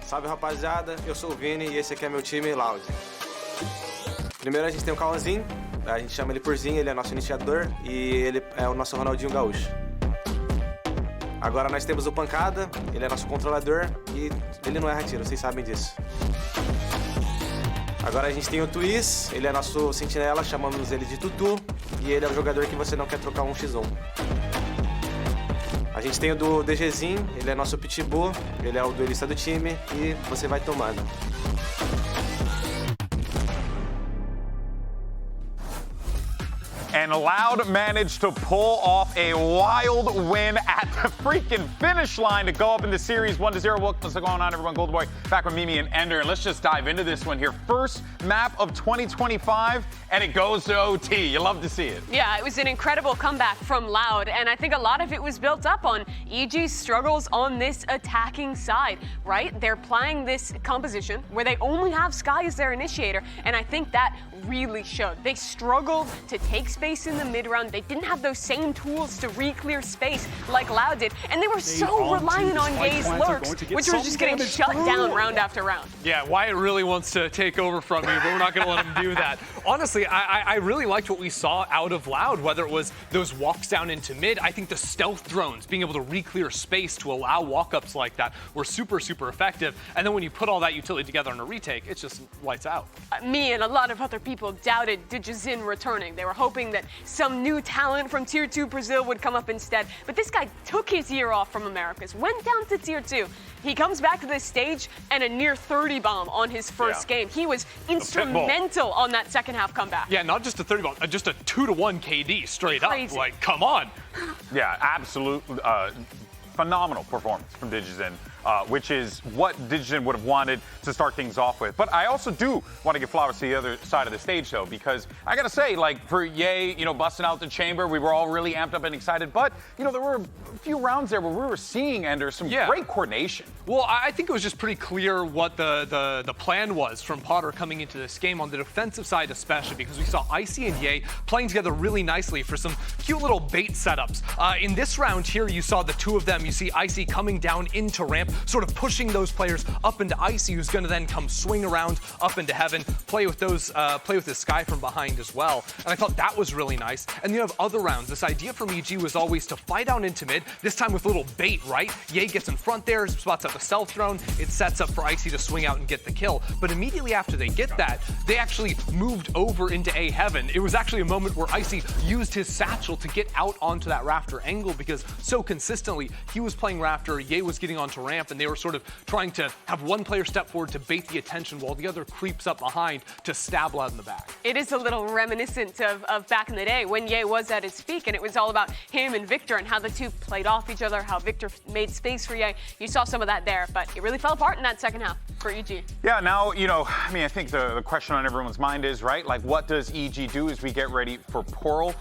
Salve, rapaziada, eu sou o Vini e esse aqui é meu time Loud. Primeiro a gente tem o Cauãzinho, a gente chama ele por Zinho, ele é nosso iniciador e ele é o nosso Ronaldinho Gaúcho. Agora nós temos o Pancada, ele é nosso controlador e ele não erra tiro, vocês sabem disso. Agora a gente tem o Twist, ele é nosso sentinela, chamamos ele de Tutu e ele é o jogador que você não quer trocar um x1. A gente tem o do DGzinho, ele é nosso Pitbull, ele é o duelista do time e você vai tomando. And Loud managed to pull off a wild win at the freaking finish line to go up in the series 1-0. What's going on, everyone? Golden Boy back with Mimi and Ender. And let's just dive into this one here. First map of 2025, and it goes to OT. You love to see it. Yeah, it was an incredible comeback from Loud, and I think a lot of it was built up on EG's struggles on this attacking side, right? They're playing this composition where they only have Sky as their initiator, and I think that really showed. They struggled to take space in the mid-round. They didn't have those same tools to re-clear space like Loud did, and they were so reliant on Ye's lurks, which were just getting shut down round after round. Yeah, Wyatt really wants to take over from you, but we're not going to let him do that. Honestly, I really liked what we saw out of Loud, whether it was those walks down into mid. I think the stealth drones, being able to re-clear space to allow walk-ups like that, were super, super effective. And then when you put all that utility together in a retake, it's just lights out. Me and a lot of other people doubted Digizin returning. They were hoping that some new talent from Tier 2 Brazil would come up instead. But this guy took his year off from Americas, went down to Tier 2. He comes back to this stage and a near 30 bomb on his first game. He was instrumental on that second half comeback. Yeah, not just a 30 bomb, just a 2-to-1 KD straight Crazy. up. Like, come on. Yeah, absolute phenomenal performance from Digizin, which is what Digizin would have wanted to start things off with. But I also do want to give flowers to the other side of the stage, though, because I got to say, like, for Ye, busting out the chamber, we were all really amped up and excited. But, there were a few rounds there where we were seeing, Ender, some great coordination. Well, I think it was just pretty clear what the plan was from Potter coming into this game on the defensive side, especially because we saw Icy and Ye playing together really nicely for some cute little bait setups. In this round here, you saw the two of them. You see Icy coming down into ramp, sort of pushing those players up into Icy, who's going to then come swing around up into heaven, play with this Sky from behind as well. And I thought that was really nice. And you have other rounds. This idea from EG was always to fly down into mid, this time with a little bait, right? Ye gets in front there, spots up a stealth drone, it sets up for Icy to swing out and get the kill. But immediately after they get that, they actually moved over into A heaven. It was actually a moment where Icy used his satchel to get out onto that rafter angle because so consistently he was playing rafter, Ye was getting onto ramp, and they were sort of trying to have one player step forward to bait the attention while the other creeps up behind to stab Loud in the back. It is a little reminiscent of back in the day when Ye was at his peak, and it was all about him and Victor and how the two played off each other, how Victor made space for Ye. You saw some of that there, but it really fell apart in that second half for EG. Yeah, now, I think the question on everyone's mind is, right, like, what does EG do as we get ready for Pearl?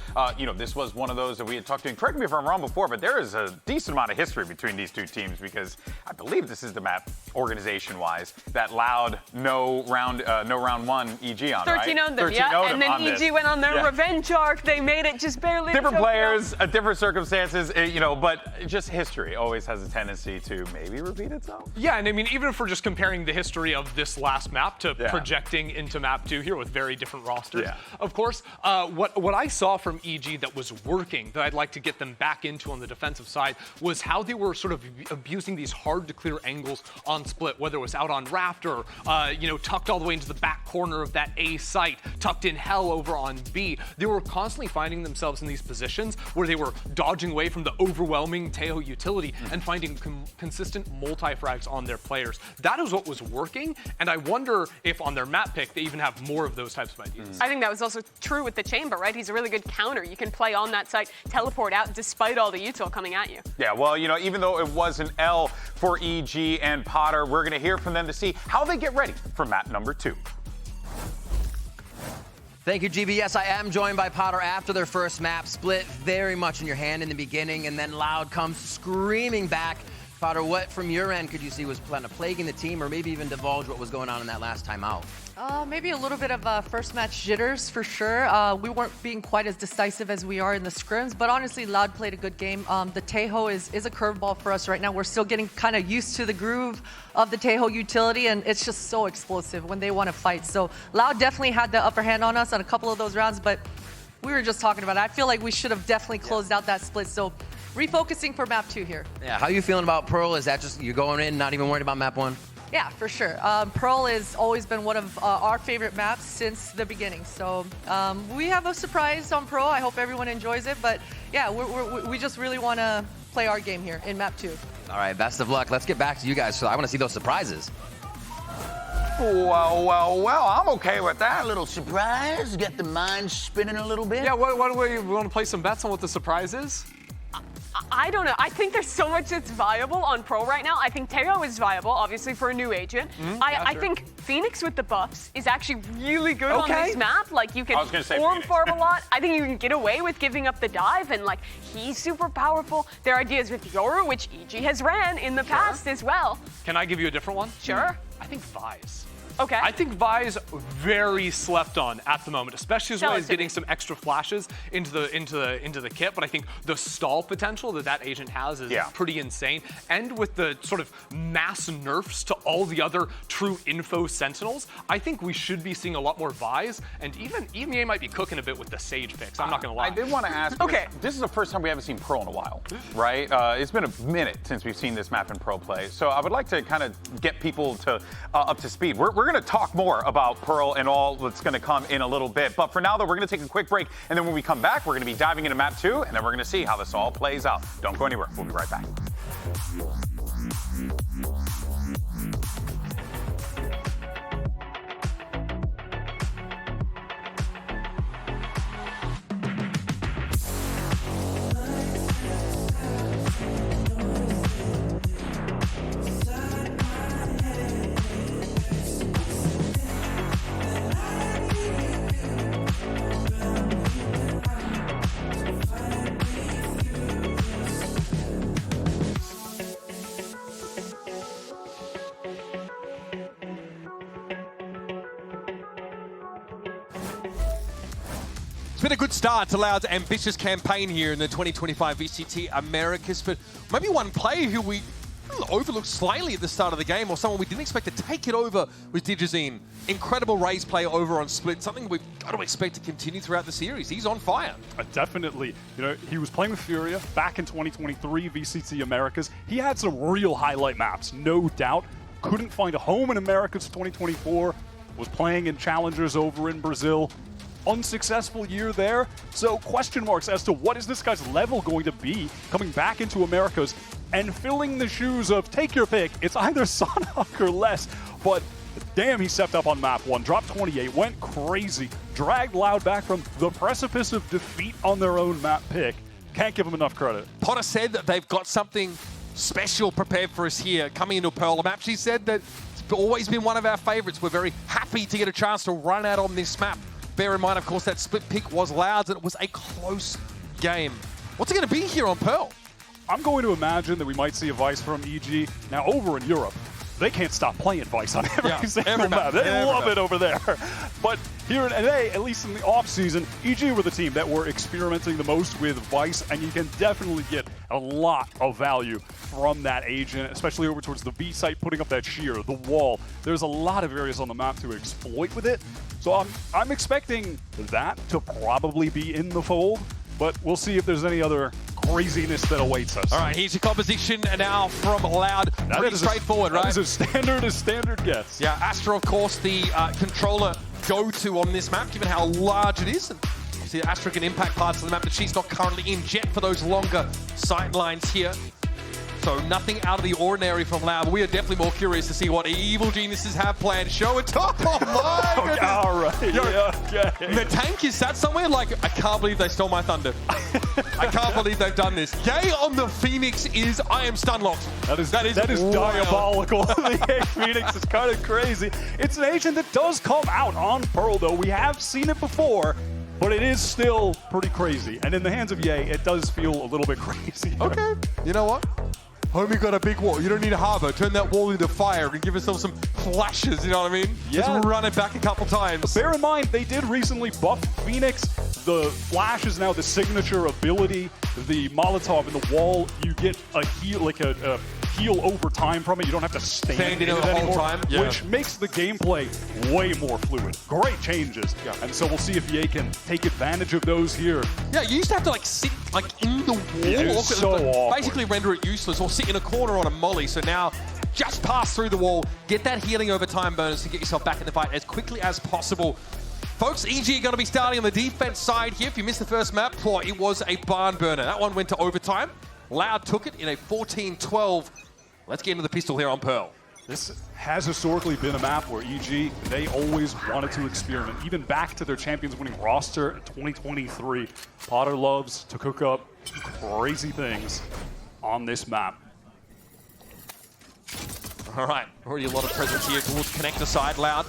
This was one of those that we had talked to, and correct me if I'm wrong before, but there is a decent amount of history between these two teams because I believe this is the map, organization-wise, that Loud no round one EG on, 13 right? on them, yeah, and then EG went on their revenge arc. They made it just barely. Different players, different circumstances, but just history always has a tendency to maybe repeat itself. Yeah, and I mean, even if we're just comparing the history of this last map to projecting into map 2 here with very different rosters, of course, what I saw from EG that was working, that I'd like to get them back into on the defensive side, was how they were sort of abusing these hard to clear angles on split, whether it was out on Rafter, tucked all the way into the back corner of that A site, tucked in hell over on B. They were constantly finding themselves in these positions where they were dodging away from the overwhelming Teo utility and finding consistent multi-frags on their players. That is what was working, and I wonder if on their map pick they even have more of those types of ideas. I think that was also true with the chamber, right? He's a really good counter. You can play on that site, teleport out despite all the util coming at you. Yeah, well, even though it was an L for EG and Potter, we're going to hear from them to see how they get ready for map number 2. Thank you, GBS. I am joined by Potter after their first map. Split very much in your hand in the beginning, and then Loud comes screaming back Potter, what from your end could you see was kind of plaguing the team, or maybe even divulge what was going on in that last time out? Maybe a little bit of first match jitters for sure. We weren't being quite as decisive as we are in the scrims, but honestly, Loud played a good game. The Taeho is a curveball for us right now. We're still getting kind of used to the groove of the Taeho utility, and it's just so explosive when they want to fight. So Loud definitely had the upper hand on us on a couple of those rounds, but we were just talking about it. I feel like we should have definitely closed out that split. So refocusing for map 2 here. Yeah, how are you feeling about Pearl? Is that just you're going in, not even worried about map 1? Yeah, for sure. Pearl has always been one of our favorite maps since the beginning. So we have a surprise on Pearl. I hope everyone enjoys it. But yeah, we just really want to play our game here in map 2. All right, best of luck. Let's get back to you guys. So I want to see those surprises. Well, I'm okay with that. A little surprise, get the mind spinning a little bit. Yeah, what we want to play some bets on what the surprise is? I don't know. I think there's so much that's viable on Pro right now. I think Taeho is viable, obviously, for a new agent. I think Phoenix with the buffs is actually really good on this map. Like, you can form farm a lot. I think you can get away with giving up the dive, and, like, he's super powerful. There are ideas with Yoru, which EG has ran in the past as well. Can I give you a different one? Sure. I think Vise. Okay. I think Vi's very slept on at the moment, especially as well as getting some extra flashes into the kit. But I think the stall potential that agent has is pretty insane. And with the sort of mass nerfs to all the other true info sentinels, I think we should be seeing a lot more Vi's. And even EMEA might be cooking a bit with the Sage picks. I'm not gonna lie. I did want to ask. Okay, this is the first time we haven't seen Pro in a while, right? It's been a minute since we've seen this map in Pro play. So I would like to kind of get people to up to speed. We're going to talk more about Pearl and all that's going to come in a little bit. But for now, though, we're going to take a quick break. And then when we come back, we're going to be diving into map 2. And then we're going to see how this all plays out. Don't go anywhere. We'll be right back. It's been a good start to Loud's ambitious campaign here in the 2025 VCT Americas, but maybe one player who we overlooked slightly at the start of the game, or someone we didn't expect to take it over, was Digizine. Incredible Raze play over on Split, something we've got to expect to continue throughout the series. He's on fire. Definitely. You know, he was playing with Furia back in 2023 VCT Americas. He had some real highlight maps, no doubt. Couldn't find a home in Americas 2024. Was playing in Challengers over in Brazil. Unsuccessful year there. So question marks as to what is this guy's level going to be coming back into Americas and filling the shoes of take your pick. It's either Sonhawk or less, but damn, he stepped up on map 1, dropped 28, went crazy, dragged Loud back from the precipice of defeat on their own map pick. Can't give him enough credit. Potter said that they've got something special prepared for us here coming into Pearl map. She said that it's always been one of our favorites. We're very happy to get a chance to run out on this map. Bear in mind, of course, that split pick was Loud's, and it was a close game. What's it going to be here on Pearl? I'm going to imagine that we might see a Vice from EG. Now, over in Europe, they can't stop playing Vice on every single map. They love it over there. But here in NA, at least in the off-season, EG were the team that were experimenting the most with Vice, and you can definitely get a lot of value from that agent, especially over towards the V site, putting up that shear, the wall. There's a lot of areas on the map to exploit with it. So I'm expecting that to probably be in the fold, but we'll see if there's any other craziness that awaits us. All right, here's your composition now from Loud. Pretty straightforward, right? That is as standard gets. Yeah, Astra, of course, the controller go-to on this map, given how large it is. And you see Astra can impact parts of the map, but she's not currently in Jet for those longer sight lines here. So nothing out of the ordinary from Loud. We are definitely more curious to see what evil geniuses have planned. Show it. Oh my goodness. All right. Okay. The tank is sat somewhere like, I can't believe they stole my thunder. I can't believe they've done this. Yay on the Phoenix is, I am stunlocked. That is diabolical. The Phoenix is kind of crazy. It's an agent that does come out on Pearl, though. We have seen it before, but it is still pretty crazy. And in the hands of Ye, it does feel a little bit crazy. Okay. You know what? Homie got a big wall. You don't need a harbor. Turn that wall into fire and give yourself some flashes, you know what I mean? Yeah. Just run it back a couple times. Bear in mind, they did recently buff Phoenix. The flash is now the signature ability. The Molotov in the wall, you get a heal, like a heal over time from it. You don't have to stand in it the whole anymore, time, yeah. which makes the gameplay way more fluid. Great changes. Yeah. And so we'll see if EA can take advantage of those here. Yeah, you used to have to like sit like in the wall. It was so awkward. Basically render it useless or sit in a corner on a molly. So now just pass through the wall, get that healing over time bonus to get yourself back in the fight as quickly as possible. Folks, EG are going to be starting on the defense side here. If you missed the first map, it was a barn burner. That one went to overtime. Loud took it in a 14-12. Let's get into the pistol here on Pearl. This has historically been a map where EG, they always wanted to experiment. Even back to their champions winning roster in 2023, Potter loves to cook up crazy things on this map. All right, already a lot of presence here towards connector side. Loud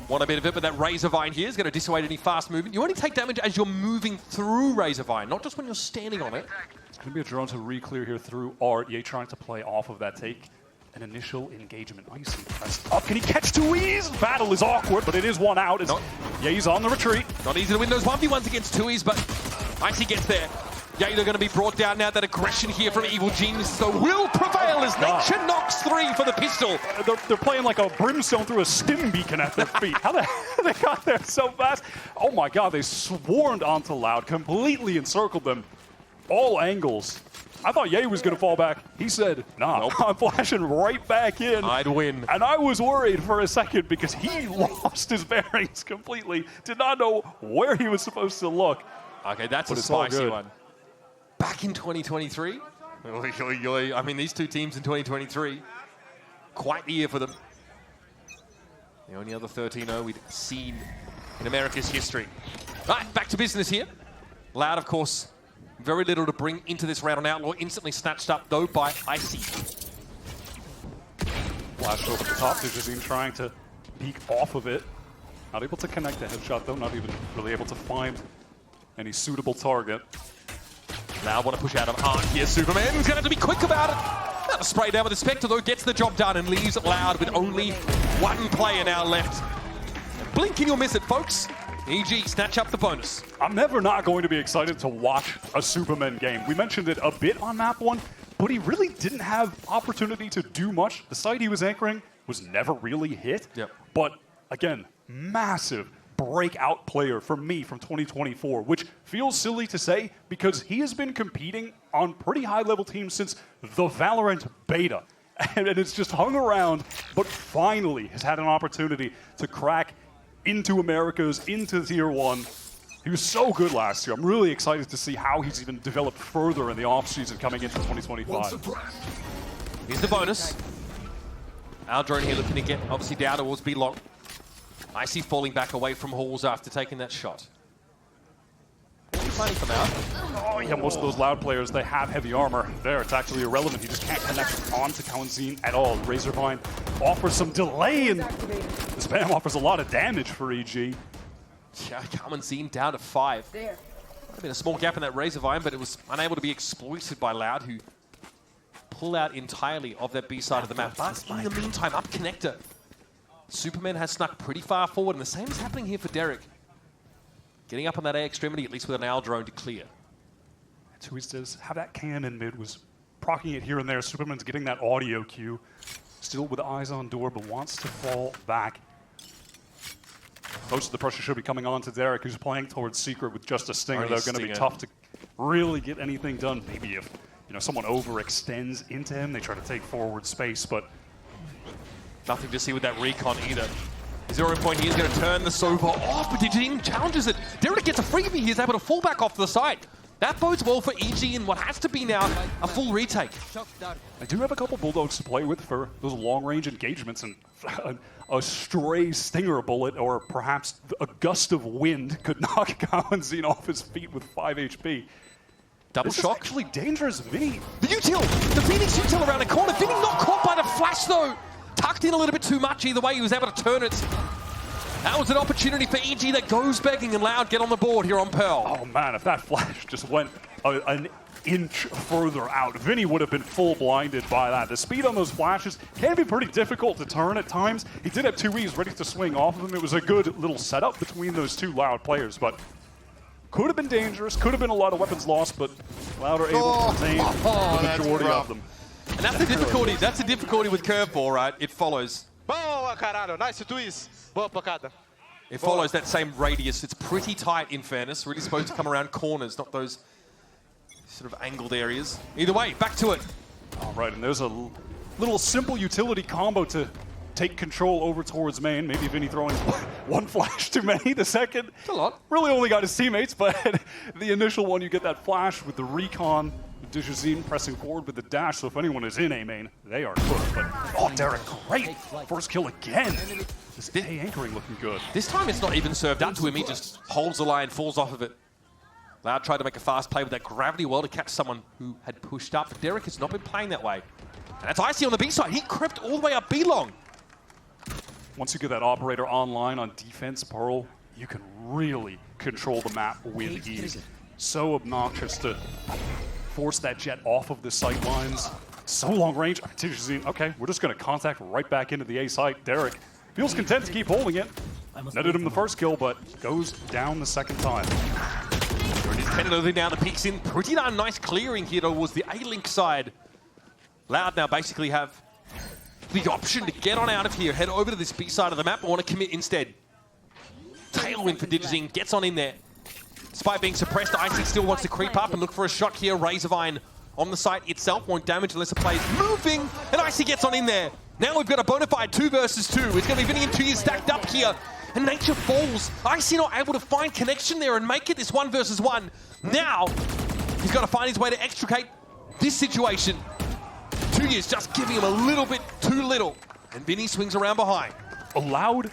want a bit of it, but that Razor Vine here is going to dissuade any fast movement. You only take damage as you're moving through Razor Vine, not just when you're standing on it. It's going to be a drone to re-clear here through Art. Ye trying to play off of that take. An initial engagement. Icy pressed up. Can he catch 2Es? Battle is awkward, but it is one out. Ye's on the retreat. Not easy to win those 1v1s against 2Es, but Icy gets there. Ye, they're going to be brought down now. That aggression here from Evil Genius, so will prevail as Nature knocks 3 for the pistol. They're playing like a brimstone through a stim beacon at their feet. How the hell they got there so fast? Oh my god, they swarmed onto Loud, completely encircled them. All angles. I thought Ye was going to fall back. He said, nah, nope. I'm flashing right back in. I'd win. And I was worried for a second because he lost his bearings completely. Did not know where he was supposed to look. Okay, that's a spicy one. Back in 2023. I mean, these two teams in 2023, quite the year for them. The only other 13-0 we'd seen in America's history. All right, back to business here. Loud, of course, very little to bring into this round on Outlaw. Instantly snatched up, though, by Icy. Flashed over the top. Dijazine trying to peek off of it. Not able to connect the headshot, though. Not even really able to find any suitable target. Now want to push out of Art here. Superman's going to have to be quick about it. Not a spray down with the Spectre, though, gets the job done and leaves Loud with only one player now left. Blink and you'll miss it, folks. EG snatch up the bonus. I'm never not going to be excited to watch a Superman game. We mentioned it a bit on map 1, but he really didn't have opportunity to do much. The site he was anchoring was never really hit. Yep. But again, massive breakout player for me from 2024, which feels silly to say because he has been competing on pretty high-level teams since the Valorant beta. And it's just hung around, but finally has had an opportunity to crack into Americas, into Tier 1. He was so good last year. I'm really excited to see how he's even developed further in the offseason coming into 2025. Here's the bonus. Our drone here looking to get obviously down towards B-Long. Icy falling back away from Halls after taking that shot. Money from out. Oh yeah, most of those Loud players, they have heavy armor. There, it's actually irrelevant. He just can't connect onto Kalanzine at all. Razorvine offers some delay, and this Bam offers a lot of damage for EG. Yeah, Kalanzine down to 5. There. Might have been a small gap in that Razorvine, but it was unable to be exploited by Loud, who pull out entirely of that B side of the map. But in the meantime, up connector. Superman has snuck pretty far forward, and the same is happening here for Derek. Getting up on that A extremity, at least with an owl drone to clear. Tuis does have that cam in mid, was proccing it here and there. Superman's getting that audio cue. Still with eyes on door, but wants to fall back. Most of the pressure should be coming on to Derek, who's playing towards Secret with just a Stinger. They're going to be tough to really get anything done. Maybe if someone overextends into him, they try to take forward space, but nothing to see with that recon either. 0 point, he's going to turn the Sova off, but Dijin challenges it. Derek gets a freebie, he's able to fall back off to the side. That bodes well for EG in what has to be now a full retake. I do have a couple Bulldogs to play with for those long-range engagements, and a stray Stinger bullet or perhaps a gust of wind could knock Kalanzine off his feet with 5 HP. Double this shock. Is actually dangerous, Vinny. The util, the Phoenix util around the corner. Vinny not caught by the flash though. Tucked in a little bit too much either way. He was able to turn it. That was an opportunity for EG that goes begging, and Loud get on the board here on Pearl. Oh man, if that flash just went an inch further out. Vinny would have been full blinded by that. The speed on those flashes can be pretty difficult to turn at times. He did have 2 E's ready to swing off of them. It was a good little setup between those two Loud players, but could have been dangerous, could have been a lot of weapons lost, but Loud are able to retain the majority of them. And that's the difficulty. That's the difficulty with curveball, right? It follows. Boa, caralho. Nice twist. Boa pancada. It follows that same radius. It's pretty tight, in fairness. Really supposed to come around corners, not those sort of angled areas. Either way, back to it. All right, and there's a little simple utility combo to take control over towards main. Maybe Vinny throwing one flash too many. The second, it's a lot. Really only got his teammates, but the initial one, you get that flash with the recon. Dijazine pressing forward with the dash, so if anyone is in A main, they are cooked. But, oh, Derek, great first kill again. This A anchoring looking good. This time it's not even served up to him. He just holds the line, falls off of it. Loud tried to make a fast play with that gravity well to catch someone who had pushed up, but Derek has not been playing that way. And that's Icy on the B side. He crept all the way up B long. Once you get that operator online on defense, Pearl, you can really control the map with ease. So obnoxious to force that jet off of the sight lines. So long range. Okay, we're just going to contact right back into the A site. Derek feels content to keep holding it. Netted him the first kill, but goes down the second time. Tentatively now the peeks in. Pretty darn nice clearing here towards the A-Link side. Loud now basically have the option to get on out of here, head over to this B side of the map, or want to commit instead. Tailwind for Digizine, gets on in there. Despite being suppressed, Icy still wants to creep up and look for a shot here. Razorvine on the site itself won't damage unless the play is moving, and Icy gets on in there. Now we've got a bona fide 2 versus 2. It's going to be Vinny and 2 years stacked up here, and nature falls. Icy not able to find connection there and make it this 1 versus 1. Now, he's got to find his way to extricate this situation. 2 years just giving him a little bit too little, and Vinny swings around behind. Loud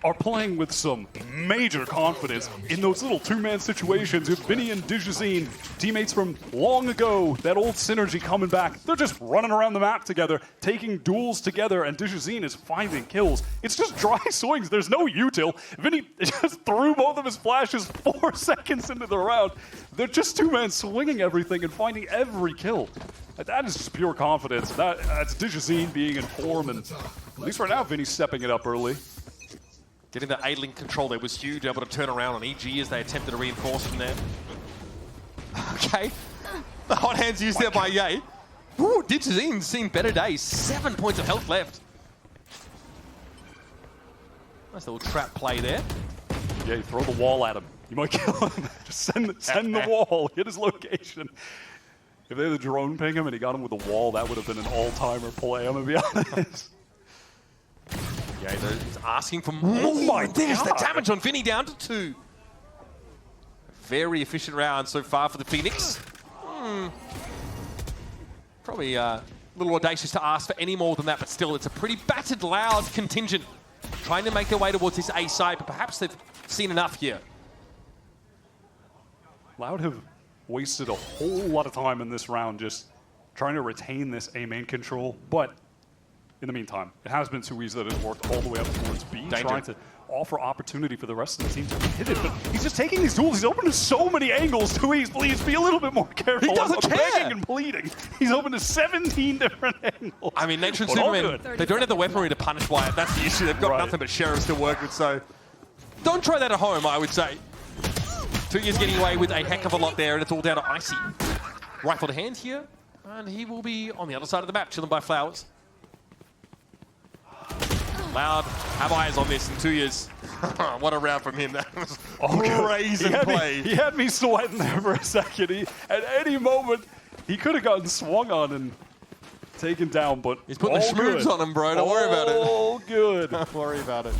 are playing with some major confidence in those little 2-man situations with Vinny and Dijazine, teammates from long ago, that old synergy coming back. They're just running around the map together, taking duels together, and Dijazine is finding kills. It's just dry swings. There's no util. Vinny just threw both of his flashes 4 seconds into the round. They're just 2-man swinging everything and finding every kill. That is just pure confidence. That's Dijazine being in form, and at least right now, Vinny's stepping it up early. Getting that A-Link control there was huge, able to turn around on EG as they attempted to reinforce from there. Okay. The hot hands used there by Ye. Ooh, Digizine's seen better days. 7 points of health left. Nice little trap play there. Yeah, you throw the wall at him. You might kill him. Just send the wall, hit his location. If they had the drone ping him and he got him with the wall, that would have been an all-timer play, I'm going to be honest. Yeah, he's asking for more. Oh my, there's the damage on Vinny down to 2. Very efficient round so far for the Phoenix. Probably a little audacious to ask for any more than that, but still, it's a pretty battered, Loud contingent trying to make their way towards this A side, but perhaps they've seen enough here. Loud have wasted a whole lot of time in this round just trying to retain this A main control, but in the meantime, it has been 2 easy that has worked all the way up towards B, trying to offer opportunity for the rest of the team to hit it, but he's just taking these duels. He's open to so many angles. 2 E's, please be a little bit more careful. He doesn't care. Begging and pleading. He's open to 17 different angles. I mean, Nature and Superman, they don't have the weaponry to punish Wyatt. That's the issue. They've got nothing but sheriffs to work with, so don't try that at home, I would say. 2 years getting away with a heck of a lot there, and it's all down to Icy. Rifle to hand here, and he will be on the other side of the map, chilling by Flowers. Loud, have eyes on this in 2 years. What a round from him. That was brazen play. He had me sweating there for a second. At any moment, he could have gotten swung on and taken down, but he's putting the schmoogs on him, bro. Don't worry about it. All good. Don't worry about it.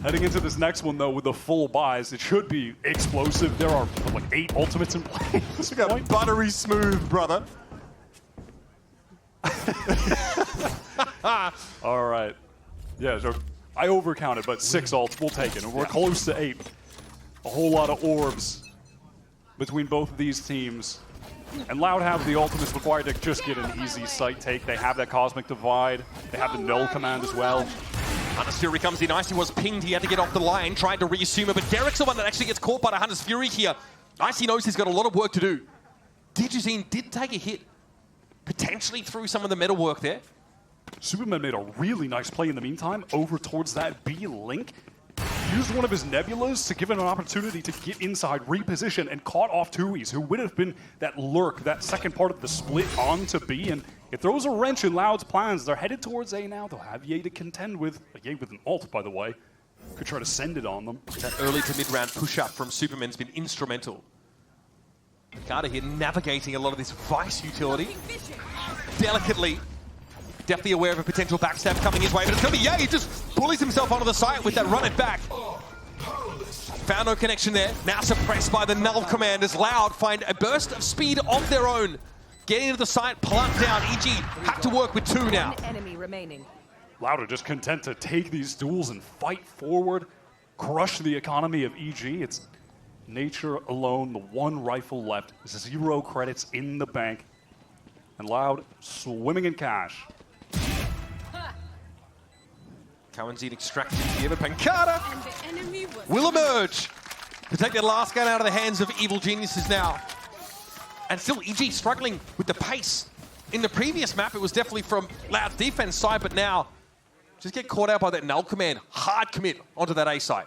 Heading into this next one, though, with the full buys, it should be explosive. There are like 8 ultimates in play at this point. Buttery smooth, brother. All right. Yeah, so I overcounted, but 6 ults, we'll take it. And we're close to 8. A whole lot of orbs between both of these teams. And Loud have the ultimates required to just get an easy site take. They have that Cosmic Divide. They have the Null command as well. Hunter's Fury comes in. Icy was pinged. He had to get off the line, tried to reassume it, but Derek's the one that actually gets caught by the Hunter's Fury here. Icy knows he's got a lot of work to do. Digizine did take a hit, potentially through some of the metal work there. Superman made a really nice play in the meantime over towards that B link. Used one of his nebulas to give him an opportunity to get inside, reposition, and caught off Tui's, who would have been that lurk, that second part of the split onto B, and it throws a wrench in Loud's plans. They're headed towards A now. They'll have Ye to contend with. Ye with an ult, by the way. Could try to send it on them. That early to mid-round push-up from Superman's been instrumental. Carter here navigating a lot of this Vice utility. Delicately. Definitely aware of a potential backstab coming his way, but it's going to be Ye. He just bullies himself onto the site with that run it back. Found no connection there. Now suppressed by the null command as Loud find a burst of speed of their own. Getting into the site, plunked down. EG had to work with 2 now. Enemy remaining. Loud are just content to take these duels and fight forward, crush the economy of EG. It's nature alone, the one rifle left, 0 credits in the bank, and Loud swimming in cash. Cowanzine extracted here, but Pancada will emerge to take their last gun out of the hands of evil geniuses now. And still EG struggling with the pace. In the previous map, it was definitely from Loud's defense side, but now just get caught out by that null command. Hard commit onto that A site.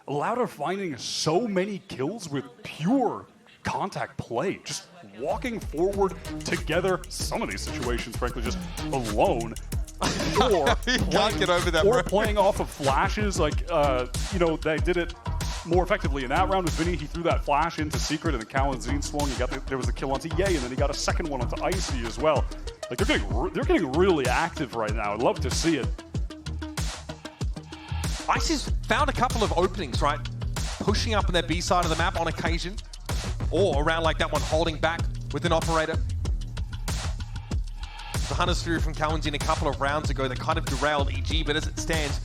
Loud are finding so many kills with pure contact play. Just walking forward together. Some of these situations, frankly, just alone. Or can't get over that, or bro. playing off of flashes, like, you know, they did it more effectively in that round with Vinny. He threw that flash into Secret, and then Cowanzine swung. There was a kill onto Ye, and then he got a second one onto Icy as well. Like, they're getting really active right now. I'd love to see it. Icy's found a couple of openings, right? Pushing up on their B side of the map on occasion, or around like that one, holding back with an operator. The Hunter's Fury from Cowanzine a couple of rounds ago that kind of derailed EG, but as it stands,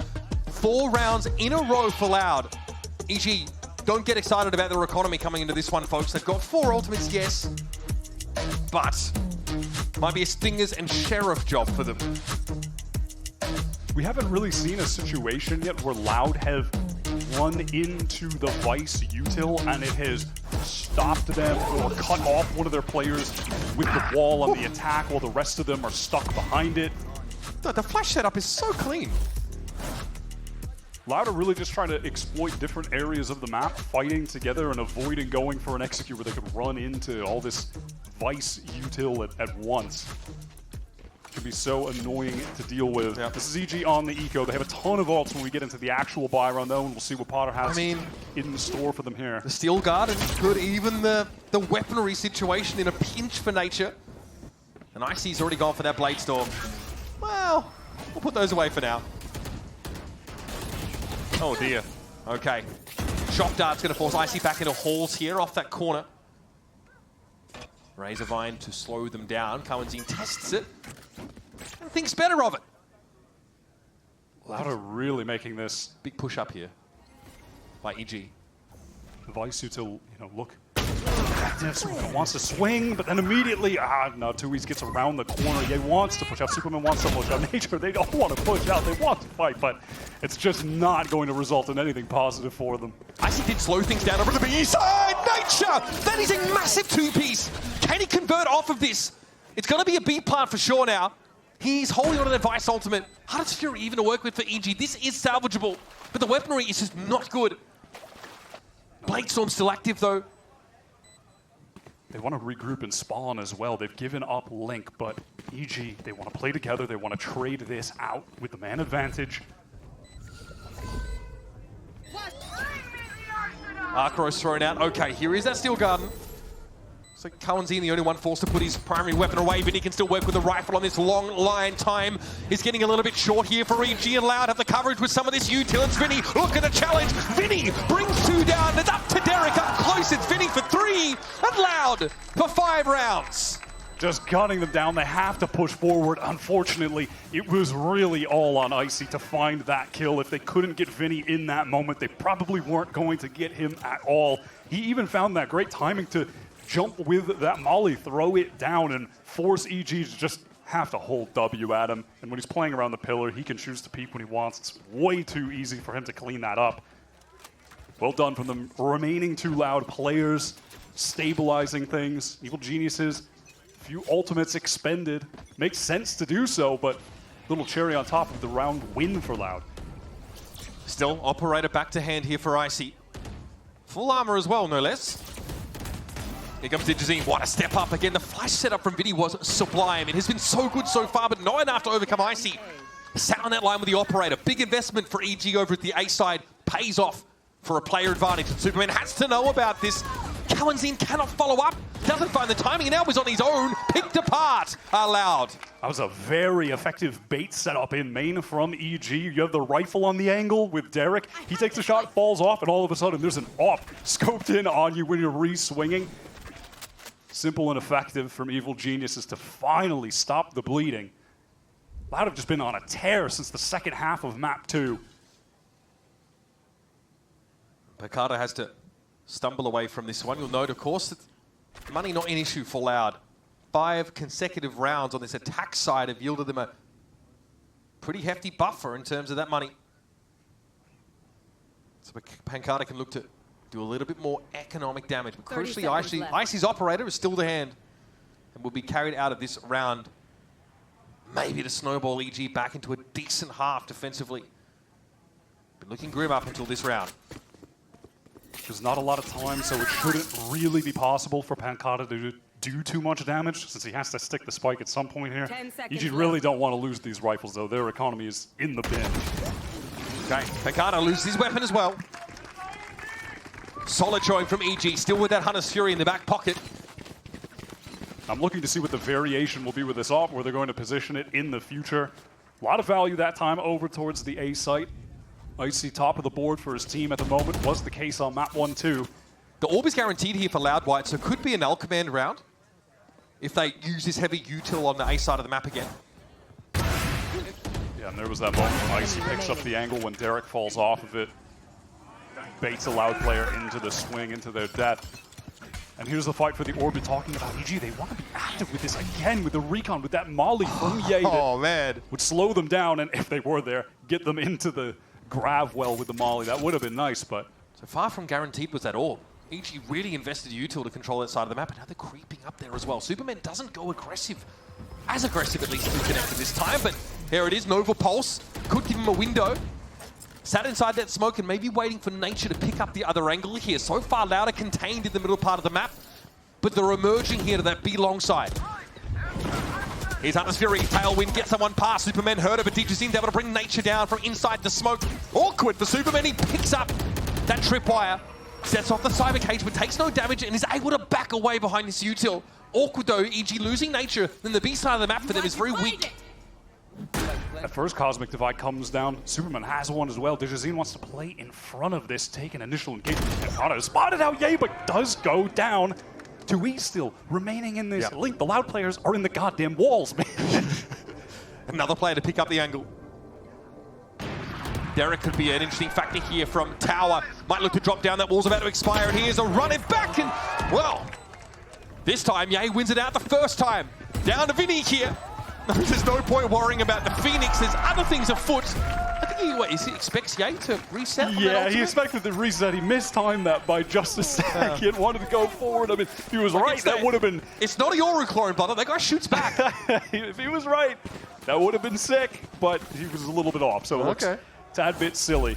4 rounds in a row for Loud. EG, don't get excited about their economy coming into this one, folks. They've got 4 ultimates, yes, but might be a Stingers and Sheriff job for them. We haven't really seen a situation yet where Loud have run into the Vice util and it has stopped them or cut off one of their players with the wall on the attack while the rest of them are stuck behind it. The flash setup is so clean. Loud are really just trying to exploit different areas of the map, fighting together and avoiding going for an execute where they could run into all this Vice util at once. Can be so annoying to deal with. Yep. This is EG on the eco. They have a ton of ults when we get into the actual buy round though, and we'll see what Potter has in store for them here. The Steel Guard could even the weaponry situation in a pinch for nature. And Icy's already gone for that Blade Storm. Well, we'll put those away for now. Oh dear. Okay. Shock Dart's going to force Icy back into halls here off that corner. Razorvine to slow them down. Cowanzine tests it and thinks better of it. Loud are really making this Big push up here by EG. Vice util, you know, look. Wants to swing, but then immediately, no, Tui's gets around the corner. He wants to push out. Superman wants to push out. Nature, they don't want to push out. They want to fight, but it's just not going to result in anything positive for them. Icy did slow things down over the B side. Nature! That is a massive 2-piece. Can he convert off of this? It's going to be a B plant for sure now. He's holding on to that Vice ultimate. Hardest Fury even to work with for EG. This is salvageable, but the weaponry is just not good. Blade Storm still active though. They want to regroup and spawn as well. They've given up Link, but EG, they want to play together. They want to trade this out with the man advantage. Arcro's thrown out. Okay, here is that Steel Garden. So Cowanzine, the only one forced to put his primary weapon away, but he can still work with the rifle on this long line. Time is getting a little bit short here for EG, and Loud have the coverage with some of this util. It's Vinny, look at the challenge. Vinny brings 2 down. It's up to Derek, up close. It's Vinny for 3, and Loud for 5 rounds. Just gunning them down. They have to push forward. Unfortunately, it was really all on Icy to find that kill. If they couldn't get Vinny in that moment, they probably weren't going to get him at all. He even found that great timing to jump with that molly, throw it down, and force EG to just have to hold W at him. And when he's playing around the pillar, he can choose to peek when he wants. It's way too easy for him to clean that up. Well done from the remaining 2 Loud players. stabilizing things. Evil Geniuses, few ultimates expended. Makes sense to do so, but little cherry on top of the round win for Loud. Still, Operator back to hand here for Icy. Full armor as well, no less. Here comes Digizine. What a step up again. The flash setup from Vidi was sublime. It has been so good so far, but not enough to overcome Icy. Sat on that line with the Operator. Big investment for EG over at the A side. Pays off for a player advantage. And Superman has to know about this. Kawanzin cannot follow up. Doesn't find the timing. And now he's on his own. Picked apart. Loud. That was a very effective bait setup in main from EG. You have the rifle on the angle with Derek. He takes a shot, falls off, and all of a sudden there's an op scoped in on you when you're re-swinging. Simple and effective from Evil Geniuses to finally stop the bleeding. Loud have just been on a tear since the second half of map 2. Picardo has to stumble away from this one. You'll note, of course, that money not an issue for Loud. 5 consecutive rounds on this attack side have yielded them a pretty hefty buffer in terms of that money. So Pancada can look to do a little bit more economic damage. But crucially, Icy's Operator is still to hand and will be carried out of this round. Maybe to snowball EG back into a decent half defensively. Been looking grim up until this round. There's not a lot of time, so it shouldn't really be possible for Pancada to do too much damage, since he has to stick the spike at some point here. EG really don't want to lose these rifles, though. Their economy is in the bin. Okay, Pancada loses his weapon as well. Solid showing from EG, still with that Hunter's Fury in the back pocket. I'm looking to see what the variation will be with this op, where they're going to position it in the future. A lot of value that time over towards the A site. Icy top of the board for his team at the moment. Was the case on map 1 too. The orb is guaranteed here for Loud White, so it could be an L command round if they use this heavy util on the A side of the map again. Yeah, and there was that moment when Icy picks up the angle when Derek falls off of it. Baits a Loud player into the swing, into their death. And here's the fight for the orb. You're talking about EG. They want to be active with this again, with the recon, with that molly from Ye. Oh, man. Would slow them down, and if they were there, get them into the grav well with the molly. That would have been nice, but... So far from guaranteed was that orb. EG really invested util to control that side of the map, and now they're creeping up there as well. Superman doesn't go aggressive. As aggressive, at least, to connect this time, but here it is. Nova Pulse could give him a window. Sat inside that smoke and maybe waiting for Nature to pick up the other angle here. So far, Loud are contained in the middle part of the map, but they're emerging here to that B long side. Here's Hunter's Fury. Tailwind gets someone past. Superman heard of it. Digizine able to bring Nature down from inside the smoke. Awkward for Superman. He picks up that tripwire, sets off the cyber cage, but takes no damage and is able to back away behind this util. Awkward though, EG losing Nature. Then the B side of the map for them is very weak. At first, Cosmic Divide comes down. Superman has one as well. Digizine wants to play in front of this, take an initial engagement. Pancada spotted out Ye, but does go down. 2E still remaining in this link. The Loud players are in the goddamn walls, man. Another player to pick up the angle. Derek could be an interesting factor here from Tower. Might look to drop down. That wall's about to expire, and here's a run it back, and, well, this time Ye wins it out the first time. Down to Vinny here. There's no point worrying about the Phoenix. There's other things afoot. I think he expects Ye to reset. Yeah, he expected the reset. He mistimed that by just a second. Wanted to go forward. I mean, if he was right, that would have been... It's not a Eurochlorine, brother. That guy shoots back. If he was right, that would have been sick, but he was a little bit off, so it looks a tad bit silly.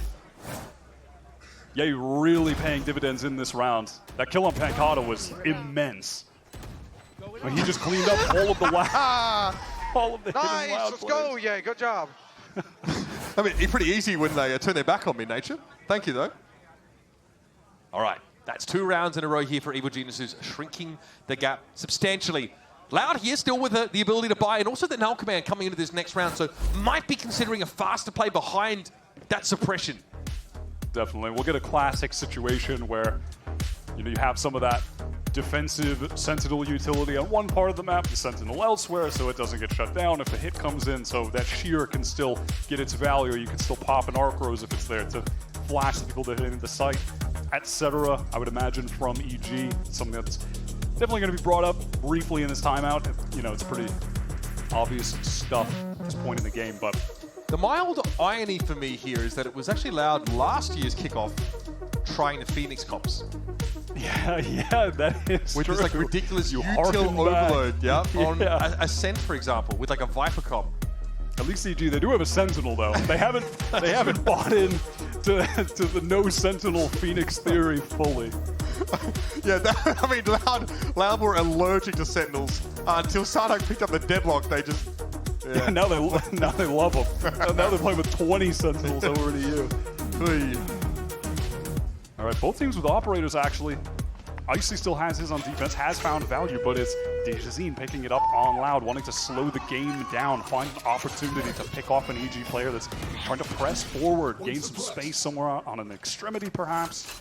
Ye really paying dividends in this round. That kill on Pancada was immense. I mean, he just cleaned up all of the all of the nice, let's go, yeah, good job. I mean, it's pretty easy when they turn their back on me, Nature. Thank you, though. All right, that's 2 rounds in a row here for Evil Geniuses, shrinking the gap substantially. Loud here still with the ability to buy, and also the null command coming into this next round, so might be considering a faster play behind that suppression. Definitely. We'll get a classic situation where, you know, you have some of that defensive Sentinel utility on one part of the map, the Sentinel elsewhere, so it doesn't get shut down if a hit comes in, so that shear can still get its value. You can still pop an Arc Rose if it's there to flash the people that hit the site, etc. I would imagine from EG. It's something that's definitely going to be brought up briefly in this timeout. You know, it's pretty obvious stuff at this point in the game, but... The mild irony for me here is that it was actually Loud last year's kickoff trying the Phoenix comps. Yeah, that is With true. this like ridiculous You util harken back. overload, on Yeah. Ascent, for example, with like a Viper comp. At least CG, they do have a Sentinel though. They haven't bought in to the no Sentinel Phoenix theory fully. Yeah, I mean, Loud were allergic to Sentinels until Sardak picked up the Deadlock. They just Yeah, now they love them. Now they're playing with 20 Sentinels over to you. All right, both teams with operators actually. Icy still has his on defense, has found value, but it's Dejazine picking it up on Loud, wanting to slow the game down, find an opportunity to pick off an EG player that's trying to press forward, gain some space somewhere on an extremity perhaps.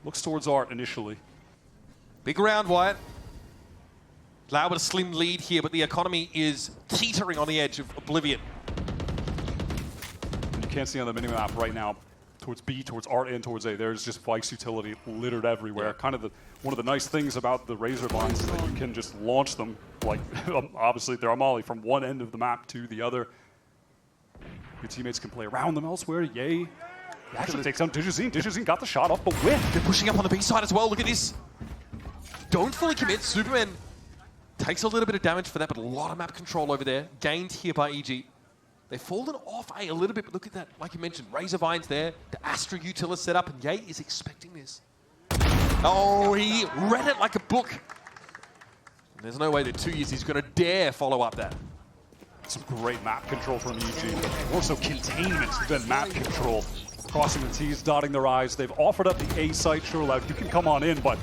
Looks towards Art initially. big round, Wyatt. Loud with a slim lead here, but the economy is teetering on the edge of oblivion. And you can't see on the minimap right now, towards B, towards Art, and towards A, there's just Vice utility littered everywhere. Yeah. Kind of one of the nice things about the Razor Vines is that you can just launch them, like, obviously they're a molly from one end of the map to the other. Your teammates can play around them elsewhere. Yay. He actually takes down Dejazine. Dejazine got the shot off, but whiffed. They're pushing up on the B side as well. Look at this. Don't fully commit. Superman takes a little bit of damage for that, but a lot of map control over there. Gained here by EG. They've fallen off A little bit, but look at that. Like you mentioned, Razor Vines there. The Astra Util is set up, and Ye is expecting this. Oh, he read it like a book. And there's no way that 2 years he's going to dare follow up that. Some great map control from EG, but more so containment than map control. Crossing the T's, dotting their I's. They've offered up the A site, sure, Loud, you can come on in, but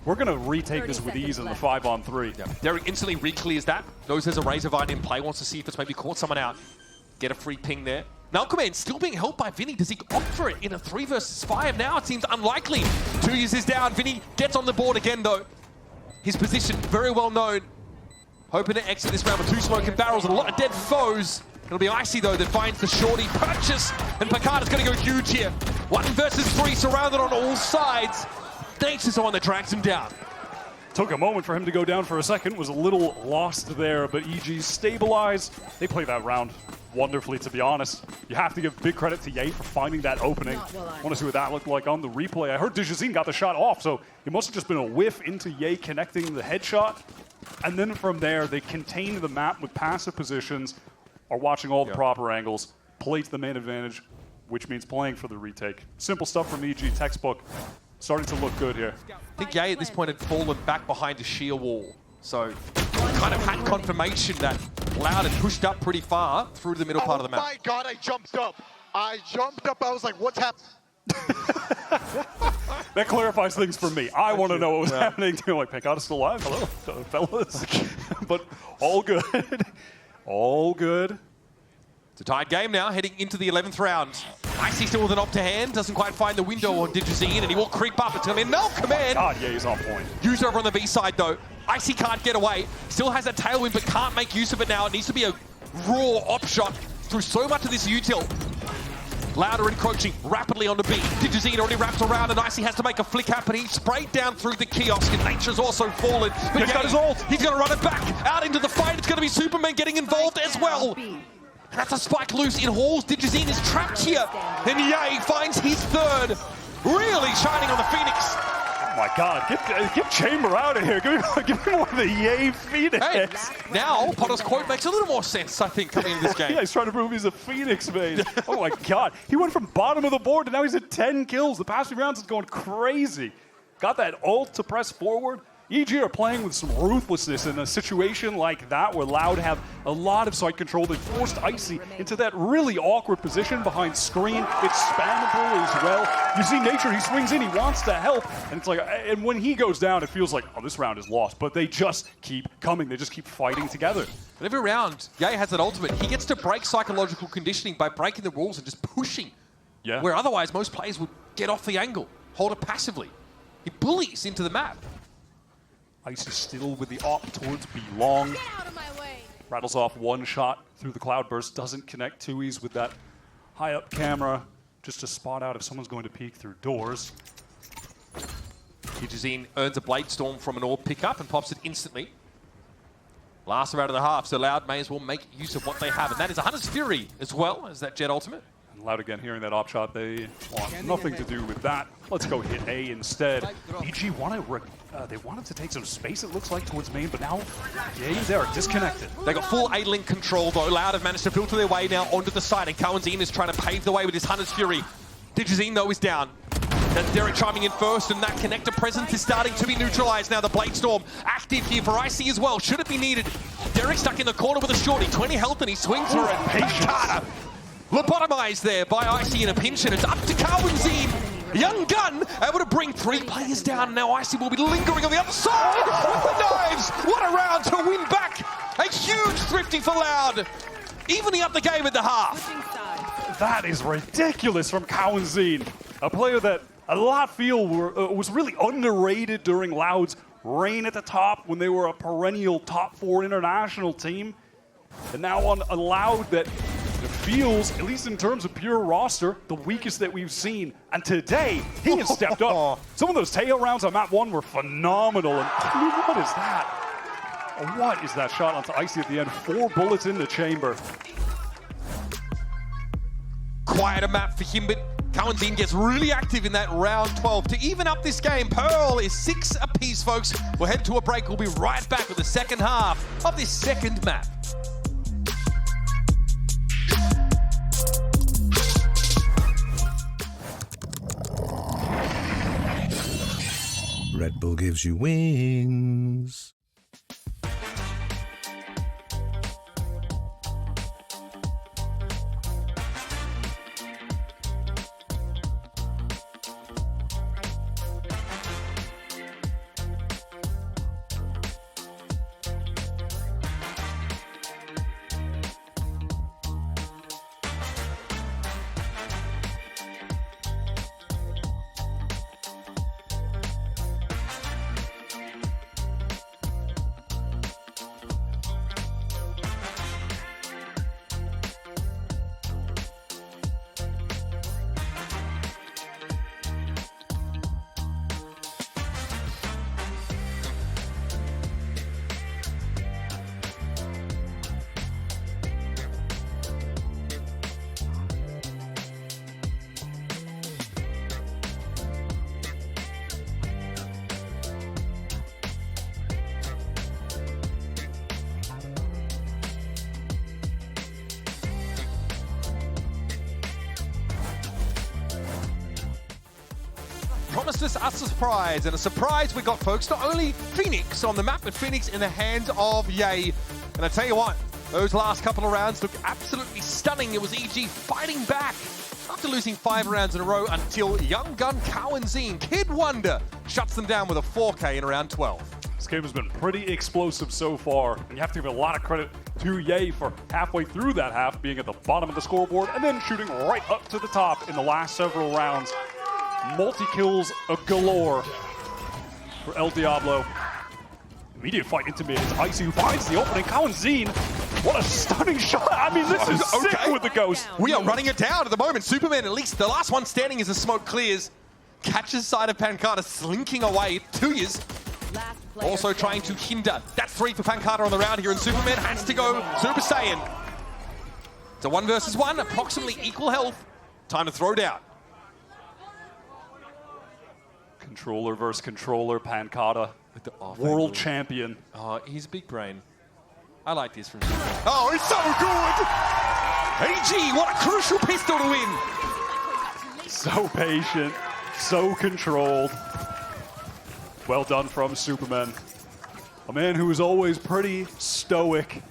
we're going to retake this with ease in the 5-on-3. Yeah. Derek instantly re-clears that. Knows there's a Razor Vine in play. Wants to see if it's maybe caught someone out. Get a free ping there. Nalcoman still being held by Vinny. Does he opt for it in a 3 versus 5? Now it seems unlikely. 2 years is down. Vinny gets on the board again, though. His position very well known. Hoping to exit this round with 2 smoking barrels and a lot of dead foes. It'll be Icy, though, that finds the shorty purchase. And Picard is going to go huge here. 1 versus 3, surrounded on all sides. Nate's is the one that drags him down. Took a moment for him to go down for a second, was a little lost there, but EG stabilized. They played that round wonderfully, to be honest. You have to give big credit to Ye for finding that opening. Want to see what that looked like on the replay. I heard Dejazine got the shot off, so it must have just been a whiff into Ye connecting the headshot. And then from there, they contained the map with passive positions, are watching all the proper angles, play to the main advantage, which means playing for the retake. Simple stuff from EG, textbook. Starting to look good here. I think Ye at this point had fallen back behind a sheer wall. So kind of had confirmation that Loud had pushed up pretty far through to the middle part of the map. Oh my God, I jumped up. I was like, what's happening? That clarifies things for me. I want to know what was happening. Like, Picard is still alive. Hello, fellas. But all good. All good. It's a tied game now, heading into the 11th round. Icy still with an op to hand, doesn't quite find the window on Dejazine, and he will creep up until in no command. God, yeah, he's on point. Use over on the B side, though. Icy can't get away. Still has that tailwind, but can't make use of it now. It needs to be a raw op shot through so much of this util. Louder encroaching rapidly onto B. Dejazine already wraps around, and Icy has to make a flick happen. He's sprayed down through the kiosk, and Nature's also fallen. But He's got his ult. He's going to run it back out into the fight. It's going to be Superman getting involved as well. That's a spike loose in Halls. Dejazine is trapped here. And Ye finds his 3rd. Really shining on the Phoenix. Oh my God, get Chamber out of here. Give me more of the Ye Phoenix. Hey, now Potter's quote makes a little more sense, I think, coming into this game. Yeah, he's trying to prove he's a Phoenix, man. Oh my God. He went from bottom of the board to now he's at 10 kills. The past few rounds is going crazy. Got that ult to press forward. EG are playing with some ruthlessness in a situation like that where Loud have a lot of site control. They forced Icy into that really awkward position behind screen. It's spammable as well. You see Nature, he swings in, he wants to help. And it's like, and when he goes down, it feels like, oh, this round is lost. But they just keep coming. They just keep fighting together. And every round, Ye has that ultimate. He gets to break psychological conditioning by breaking the rules and just pushing. Yeah. Where otherwise most players would get off the angle, hold it passively. He bullies into the map. Icy still with the op towards B long. Rattles off 1 shot through the cloudburst. Doesn't connect 2Es with that high up camera. Just to spot out if someone's going to peek through doors. Dejazine earns a Blade Storm from an orb pickup and pops it instantly. Last round of the half, so Loud may as well make use of what they have. And that is a Hunter's Fury as well as that Jet ultimate. Loud again hearing that op shot. They want nothing to do with that. Let's go hit A instead. EG they wanted to take some space, it looks like, towards main, but now they are disconnected. They got full A-Link control, though. Loud have managed to filter their way now onto the side, and Cowanzine is trying to pave the way with his Hunter's Fury. Digizine, though, is down. That's Derek chiming in first, and that connector presence is starting to be neutralized now. The Blade Storm active here for Icy as well, should it be needed. Derek stuck in the corner with a shorty, 20 health, and he swings for it. Carter lobotomized there by Icy in a pinch, and it's up to Cowanzine. Young Gun able to bring 3 players down. Now Icy will be lingering on the other side with the knives. What a round to win back. A huge thrifty for Loud. Evening up the game at the half. That is ridiculous from Cowanzine. A player that a lot feel was really underrated during Loud's reign at the top when they were a perennial top 4 international team. And now on a Loud that feels, at least in terms of pure roster, the weakest that we've seen. And today, he has stepped up. Some of those tail rounds on map 1 were phenomenal. And I mean, what is that? What is that shot onto Icy at the end? 4 bullets in the chamber. Quieter map for him, but Cowanzine gets really active in that round 12 to even up this game. Pearl is 6 apiece, folks. We'll head to a break. We'll be right back with the second half of this second map. Red Bull gives you wings. Promised us a surprise, and a surprise we got, folks. Not only Phoenix on the map, but Phoenix in the hands of Ye. And I tell you what, those last couple of rounds looked absolutely stunning. It was EG fighting back after losing 5 rounds in a row until Young Gun Cowanzine, Kid Wonder, shuts them down with a 4K in round 12. This game has been pretty explosive so far, and you have to give a lot of credit to Ye for halfway through that half being at the bottom of the scoreboard and then shooting right up to the top in the last several rounds. Multi-kills galore for El Diablo. Immediate fight into mid. It's Icy who finds the opening. Cowanzine, what a stunning shot. I mean, this is sick with the ghost. We are running it down at the moment. Superman, at least the last one standing as the smoke clears, catches sight of Pancata slinking away. 2 years. Also trying to hinder. That's 3 for Pancata on the round here, and Superman has to go Super Saiyan. It's a 1 versus 1, approximately equal health. Time to throw down. Controller versus controller, Pancata, with the world champion. Oh, he's a big brain. I like this from Superman. Oh, he's so good! AG, what a crucial pistol to win! So patient, so controlled. Well done from Superman. A man who is always pretty stoic.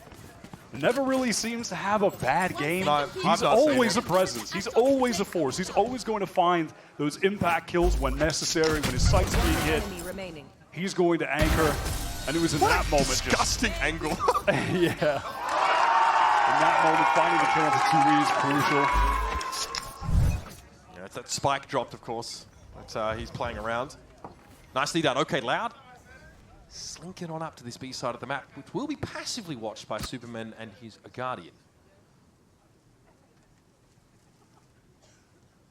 Never really seems to have a bad game. No, he's always a presence. He's always a force. He's always going to find those impact kills when necessary, when his sight's being hit. He's going to anchor. And it was in that moment disgusting angle. Yeah. In that moment, finding the kill onto 2E is crucial. Yeah, it's that spike dropped, of course. But he's playing around. Nicely done. Okay, Loud. Slinking on up to this B side of the map, which will be passively watched by Superman and his Guardian.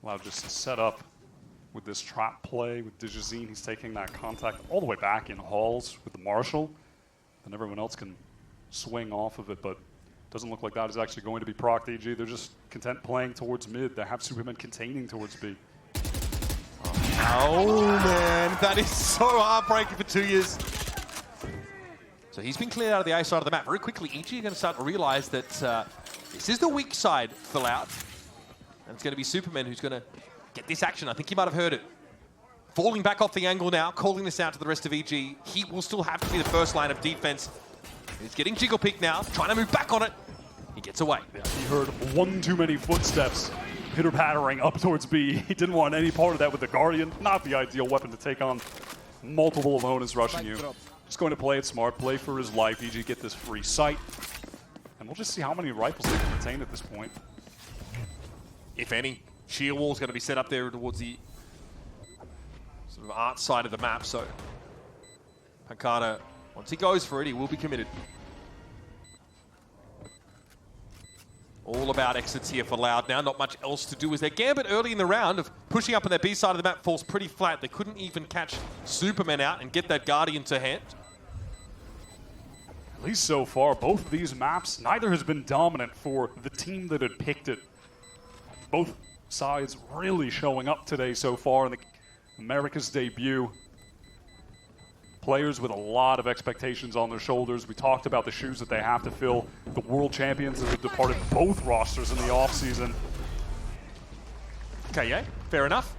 Loud just set up with this trap play with Digizine. He's taking that contact all the way back in halls with the Marshal. And everyone else can swing off of it, but Doesn't look like that is actually going to be procced, EG. They're just content playing towards mid. They have Superman containing towards B. Oh, man. That is so heartbreaking for 2 years. So he's been cleared out of the A side of the map. Very quickly, EG are going to start to realize that this is the weak side for Loud. And it's going to be Superman who's going to get this action. I think you might have heard it. Falling back off the angle now, calling this out to the rest of EG. He will still have to be the first line of defense. He's getting jiggle picked now, trying to move back on it. He gets away. Yeah, he heard one too many footsteps pitter-pattering up towards B. He didn't want any part of that with the Guardian. Not the ideal weapon to take on multiple opponents rushing you. Just going to play it smart, play for his life. EG get this free sight. And we'll just see how many rifles they can retain at this point. If any. Sheer wall's going to be set up there towards the sort of art side of the map, so Pancada, once he goes for it, he will be committed. All about exits here for Loud now. Not much else to do as their gambit early in the round of pushing up on their B side of the map falls pretty flat. They couldn't even catch Superman out and get that Guardian to hand. At least so far, both of these maps, neither has been dominant for the team that had picked it. Both sides really showing up today so far in the America's debut. Players with a lot of expectations on their shoulders. We talked about the shoes that they have to fill. The world champions that have departed both rosters in the offseason. Okay, yeah, fair enough.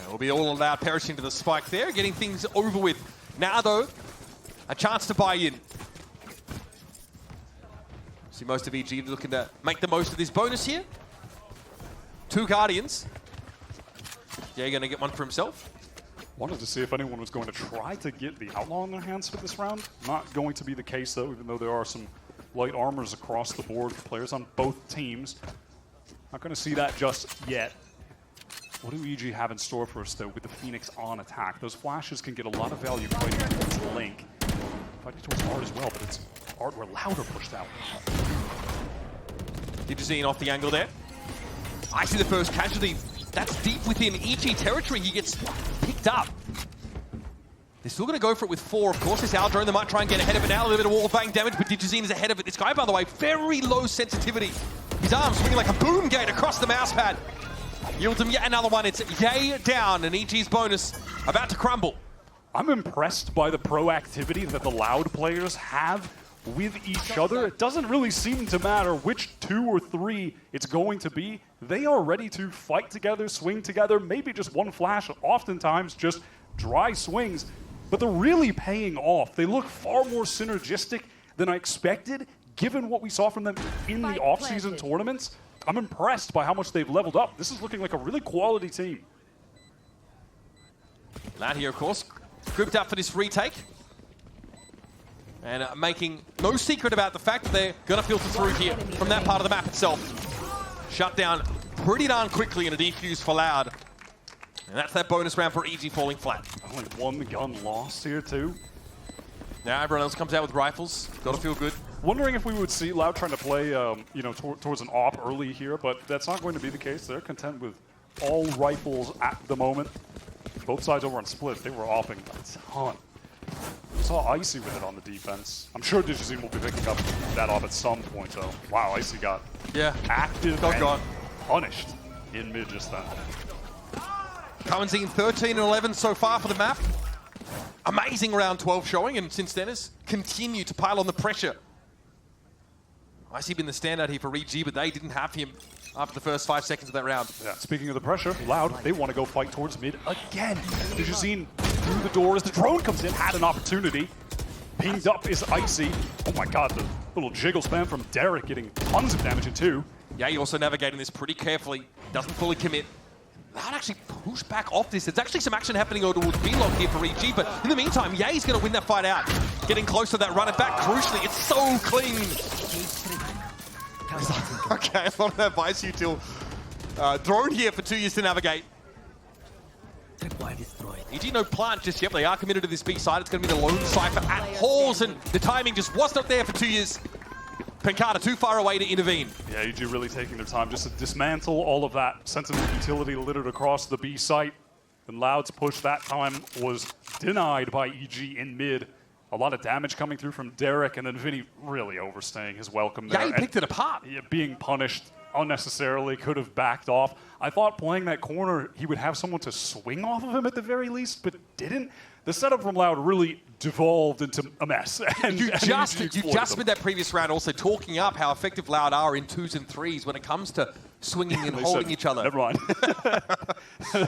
We'll be all allowed perishing to the spike there, getting things over with. Now, though, a chance to buy in. See most of EG looking to make the most of this bonus here. 2 Guardians. Yeah, going to get one for himself. Wanted to see if anyone was going to try to get the Outlaw in their hands for this round. Not going to be the case, though, even though there are some light armors across the board for players on both teams. Not going to see that just yet. What do EG have in store for us, though, with the Phoenix on attack? Those flashes can get a lot of value fighting towards Link. Fighting towards Art as well, but it's Art where Louder pushed out. Digizine off the angle there. I see the first casualty. That's deep within EG territory. He gets picked up. They're still going to go for it with 4, of course. This Aldrone, they might try and get ahead of it now. A little bit of wall bang damage, but Digizine is ahead of it. This guy, by the way, very low sensitivity. His arm swinging like a boom gate across the mouse pad. Yields him yet another one. It's yay down, and EG's bonus about to crumble. I'm impressed by the proactivity that the Loud players have with each other. It doesn't really seem to matter which 2 or 3 it's going to be. They are ready to fight together, swing together, maybe just one flash, oftentimes just dry swings, but they're really paying off. They look far more synergistic than I expected, given what we saw from them in the off-season tournaments. I'm impressed by how much they've leveled up. This is looking like a really quality team. Loud here, of course, grouped up for this retake. And making no secret about the fact that they're going to filter through here from that part of the map itself. Shut down pretty darn quickly in a defuse for Loud. And that's that bonus round for EG falling flat. Only 1 gun lost here, too. Now everyone else comes out with rifles. Got to feel good. Wondering if we would see Loud trying to play, towards an AWP early here, but that's not going to be the case. They're content with all rifles at the moment. Both sides over on split, they were AWPing a ton. Saw Icy with it on the defense. I'm sure Digizine will be picking up that off at some point, though. Wow, Icy got active and punished in mid just then. Cohen's 13 and 11 so far for the map. Amazing round 12 showing, and since then has continued to pile on the pressure. Icy been the standout here for EG, but they didn't have him after the first 5 seconds of that round. Yeah. Speaking of the pressure, Loud, they want to go fight towards mid again. Digizine through the door as the drone comes in, had an opportunity. Pinged up is Icy. Oh my god, the little jiggle spam from Derek getting tons of damage in 2. Yeah, he also navigating this pretty carefully. Doesn't fully commit. Loud actually push back off this. There's actually some action happening over towards B-Lock here for EG, but in the meantime, Ye's going to win that fight out. Getting close to that run it back, crucially, it's so clean. Okay, I thought that Vice Util drone here for 2 years to navigate. EG no plant just yet. They are committed to this B side. It's going to be the lone Cypher at Halls, and the timing just was not there for 2 years. Pancada too far away to intervene. Yeah, EG really taking their time just to dismantle all of that sensitive utility littered across the B site. And Loud's push that time was denied by EG in mid, A lot of damage coming through from Derek, and then Vinny really overstaying his welcome there. Yeah, he picked it apart. Yeah, being punished unnecessarily, could have backed off. I thought playing that corner, he would have someone to swing off of him at the very least, but didn't. The setup from Loud really devolved into a mess. You just spent that previous round also talking up how effective Loud are in 2s and 3s when it comes to swinging and holding each other. Never mind.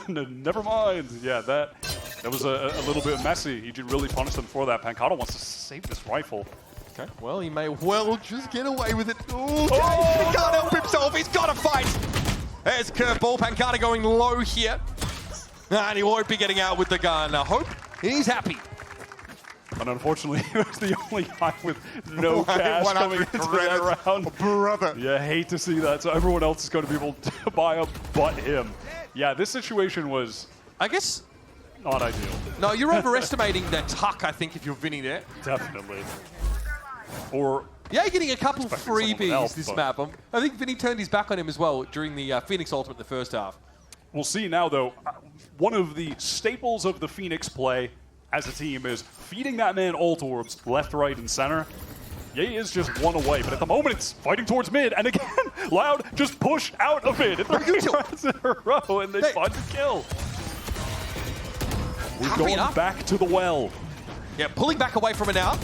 Never mind. Yeah, that was a little bit messy. He really punished them for that. Pancata wants to save this rifle. Okay, well, he may well just get away with it. Ooh, he can't help himself. He's got to fight. There's curveball. Pancata going low here. And he won't be getting out with the gun. I hope he's happy. And unfortunately, he was the only guy with no cash coming into that round. Brother. Yeah, hate to see that. So everyone else is going to be able to buy up but him. Yeah, this situation was, I guess, not ideal. No, you're overestimating the tuck, I think, if you're Vinny there. Definitely. Or yeah, you're getting a couple freebies else, this map. I think Vinny turned his back on him as well during the Phoenix Ultimate in the first half. We'll see now, though. One of the staples of the Phoenix play as a team is feeding that man ult orbs left, right, and center. Ye is just one away, but at the moment it's fighting towards mid, and again, Loud just push out of mid. It's 3 rounds in a row, and they find the kill. We're going back to the well. Yeah, pulling back away from it now.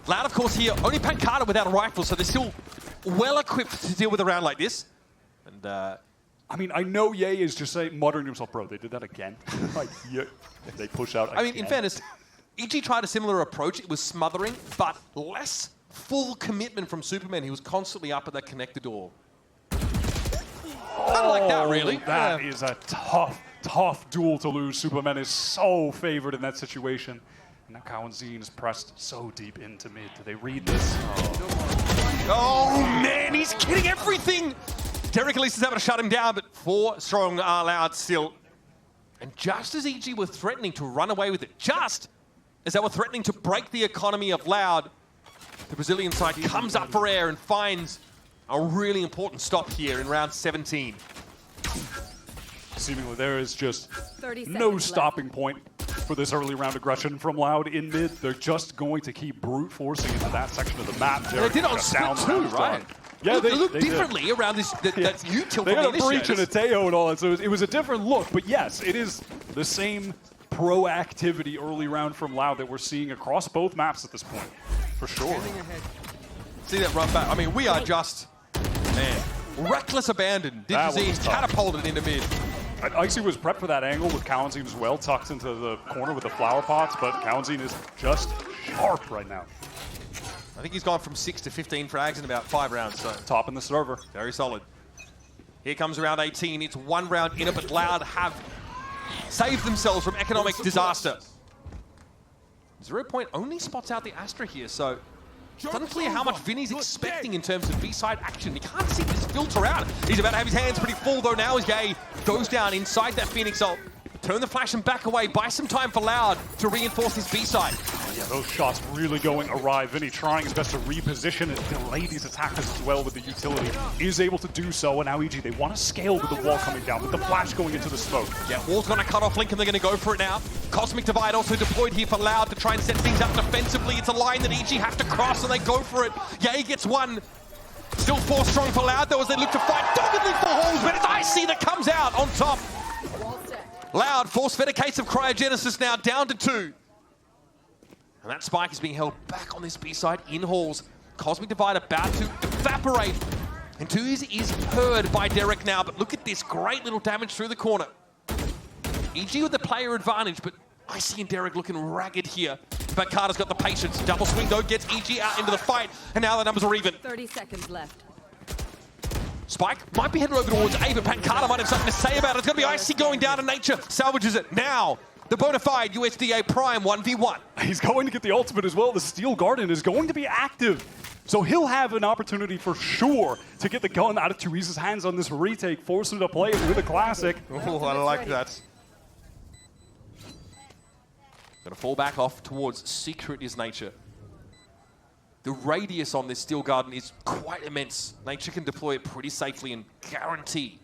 Loud, of course, here, only Pancata without a rifle, so they're still well equipped to deal with a round like this. And I mean, I know Ye is just saying, muttering to himself, bro, they did that again. Like, yeah, they push out again. I mean, in fairness, EG tried a similar approach. It was smothering, but less full commitment from Superman. He was constantly up at that connector door. Kind of like that, really. That is a tough duel to lose. Superman is so favored in that situation. And now Cowanzine is pressed so deep into mid. Do they read this? Oh, man, he's getting everything. Derek at least is able to shut him down, but 4 strong are Loud still. And just as EG were threatening to run away with it, just as they were threatening to break the economy of Loud, the Brazilian side comes up for air and finds a really important stop here in round 17. Seemingly there is just no stopping point for this early round aggression from Loud in mid. They're just going to keep brute forcing into that section of the map. They did on split too, right? Yeah, they look differently around this that you tilt. They had a breach and a Teo and all that, so it was a different look. But yes, it is the same proactivity early round from Loud that we're seeing across both maps at this point, for sure. See that run back? I mean, we are just, man, reckless abandon. Did you see he's catapulted into mid? Icy was prepped for that angle with Cowanzine as well, tucked into the corner with the flower pots, but Cowanzine is just sharp right now. I think he's gone from 6 to 15 frags in about 5 rounds. So top in the server. Very solid. Here comes round 18. It's 1 round in it, but Loud have saved themselves from economic disaster. 0 Point only spots out the Astra here, so it's unclear how much Vinny's expecting in terms of B-side action. He can't see this filter out. He's about to have his hands pretty full, though, now as Ye goes down inside that Phoenix ult. Turn the flash and back away. Buy some time for Loud to reinforce his B-side. Yeah, those shots really going awry. Vinny trying his best to reposition and delay these attackers as well with the utility. Is able to do so, and now EG, they want to scale with the wall coming down, with the flash going into the smoke. Yeah, wall's going to cut off Link, and they're going to go for it now. Cosmic Divide also deployed here for Loud to try and set things up defensively. It's a line that EG have to cross, and they go for it. Ye gets 1. Still 4 strong for Loud, though, as they look to fight doggedly for holes, but it's Icy that comes out on top. Loud force-fed a case of cryogenesis now, down to 2. And that spike is being held back on this B-side in halls. Cosmic Divide about to evaporate. And 2 is heard by Derek now, but look at this great little damage through the corner. EG with the player advantage, but Icy and Derek looking ragged here. But Carter's got the patience. Double swing, though, gets EG out into the fight, and now the numbers are even. 30 seconds left. Spike might be heading over towards A, but Pancata might have something to say about it. It's going to be Icy going down to nature. Salvages it now. The bona fide USDA Prime 1v1. He's going to get the ultimate as well. The Steel Garden is going to be active. So he'll have an opportunity for sure to get the gun out of Tuiza's hands on this retake, force him to play it with a classic. Oh, I like that. Going to fall back off towards Secret is nature. The radius on this Steel Garden is quite immense. Nature can deploy it pretty safely and guarantee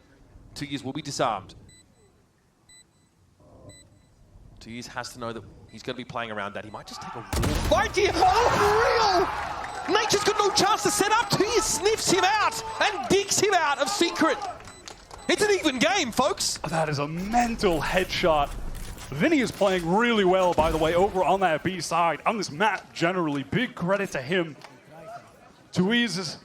2 years will be disarmed. 2 years has to know that He's going to be playing around that. He might just take a right here. Oh, for real! Nature's got no chance to set up. He sniffs him out and digs him out of Secret. It's an even game, folks. That is a mental headshot. Vinny is playing really well, by the way, over on that B side. On this map, generally, big credit to him. Tuiz has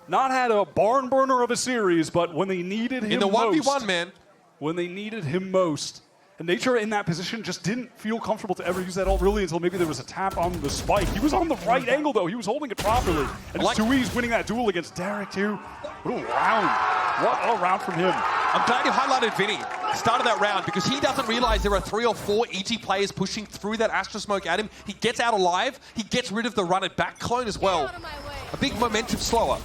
not had a barn burner of a series, but when they needed him in the 1v1, man. When they needed him most. And Nature in that position just didn't feel comfortable to ever use that ult really until maybe there was a tap on the spike. He was on the right angle, though. He was holding it properly. And it's Tuiz winning that duel against Derek, too. What a round. What a round from him. I'm glad you highlighted Vinny. Started that round because he doesn't realize there are 3 or 4 EG players pushing through that Astra smoke at him. He gets out alive. He gets rid of the run it back clone as well. A big momentum slower.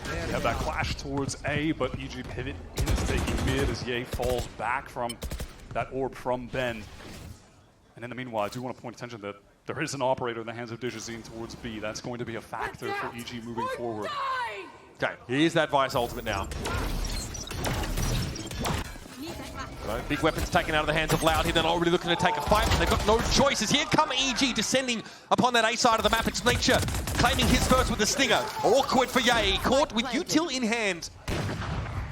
We have that clash towards A, but EG pivot into taking mid as Ye falls back from that orb from Ben. And in the meanwhile, I do want to point attention that there is an operator in the hands of Digizine towards B. That's going to be a factor for EG moving forward. Okay, here's that Vice ultimate now. So, big weapons taken out of the hands of Loud here. They're not already looking to take a fight. They've got no choices. Here come EG descending upon that A side of the map. It's Nature claiming his first with the Stinger. Awkward for Ye. Caught with Util in hand.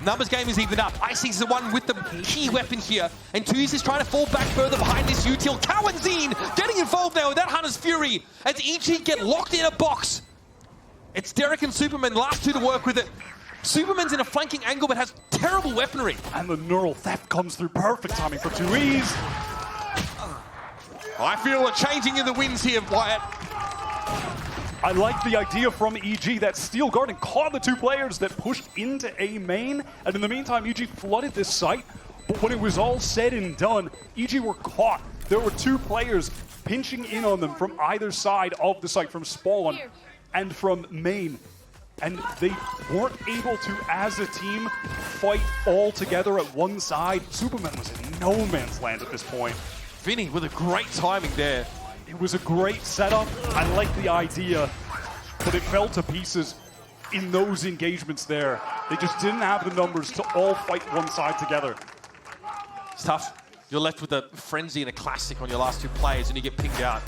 Numbers game is evened up. Icy's the one with the key weapon here. And Tuiz is trying to fall back further behind this Util. Cowanzine getting involved now with that Hunter's Fury as EG get locked in a box. It's Derek and Superman, last 2 to work with it. Superman's in a flanking angle but has terrible weaponry. And the neural theft comes through. Perfect timing for Tuiz. I feel a changing in the winds here, Wyatt. I like the idea from EG that Steel Garden caught the 2 players that pushed into A main, and in the meantime, EG flooded this site. But when it was all said and done, EG were caught. There were 2 players pinching in on them from either side of the site, from spawn and from main. And they weren't able to, as a team, fight all together at one side. Superman was in no man's land at this point. Vinny with a great timing there. It was a great setup. I like the idea, but it fell to pieces in those engagements there. They just didn't have the numbers to all fight one side together. It's tough. You're left with a frenzy and a classic on your last 2 players and you get pinged out.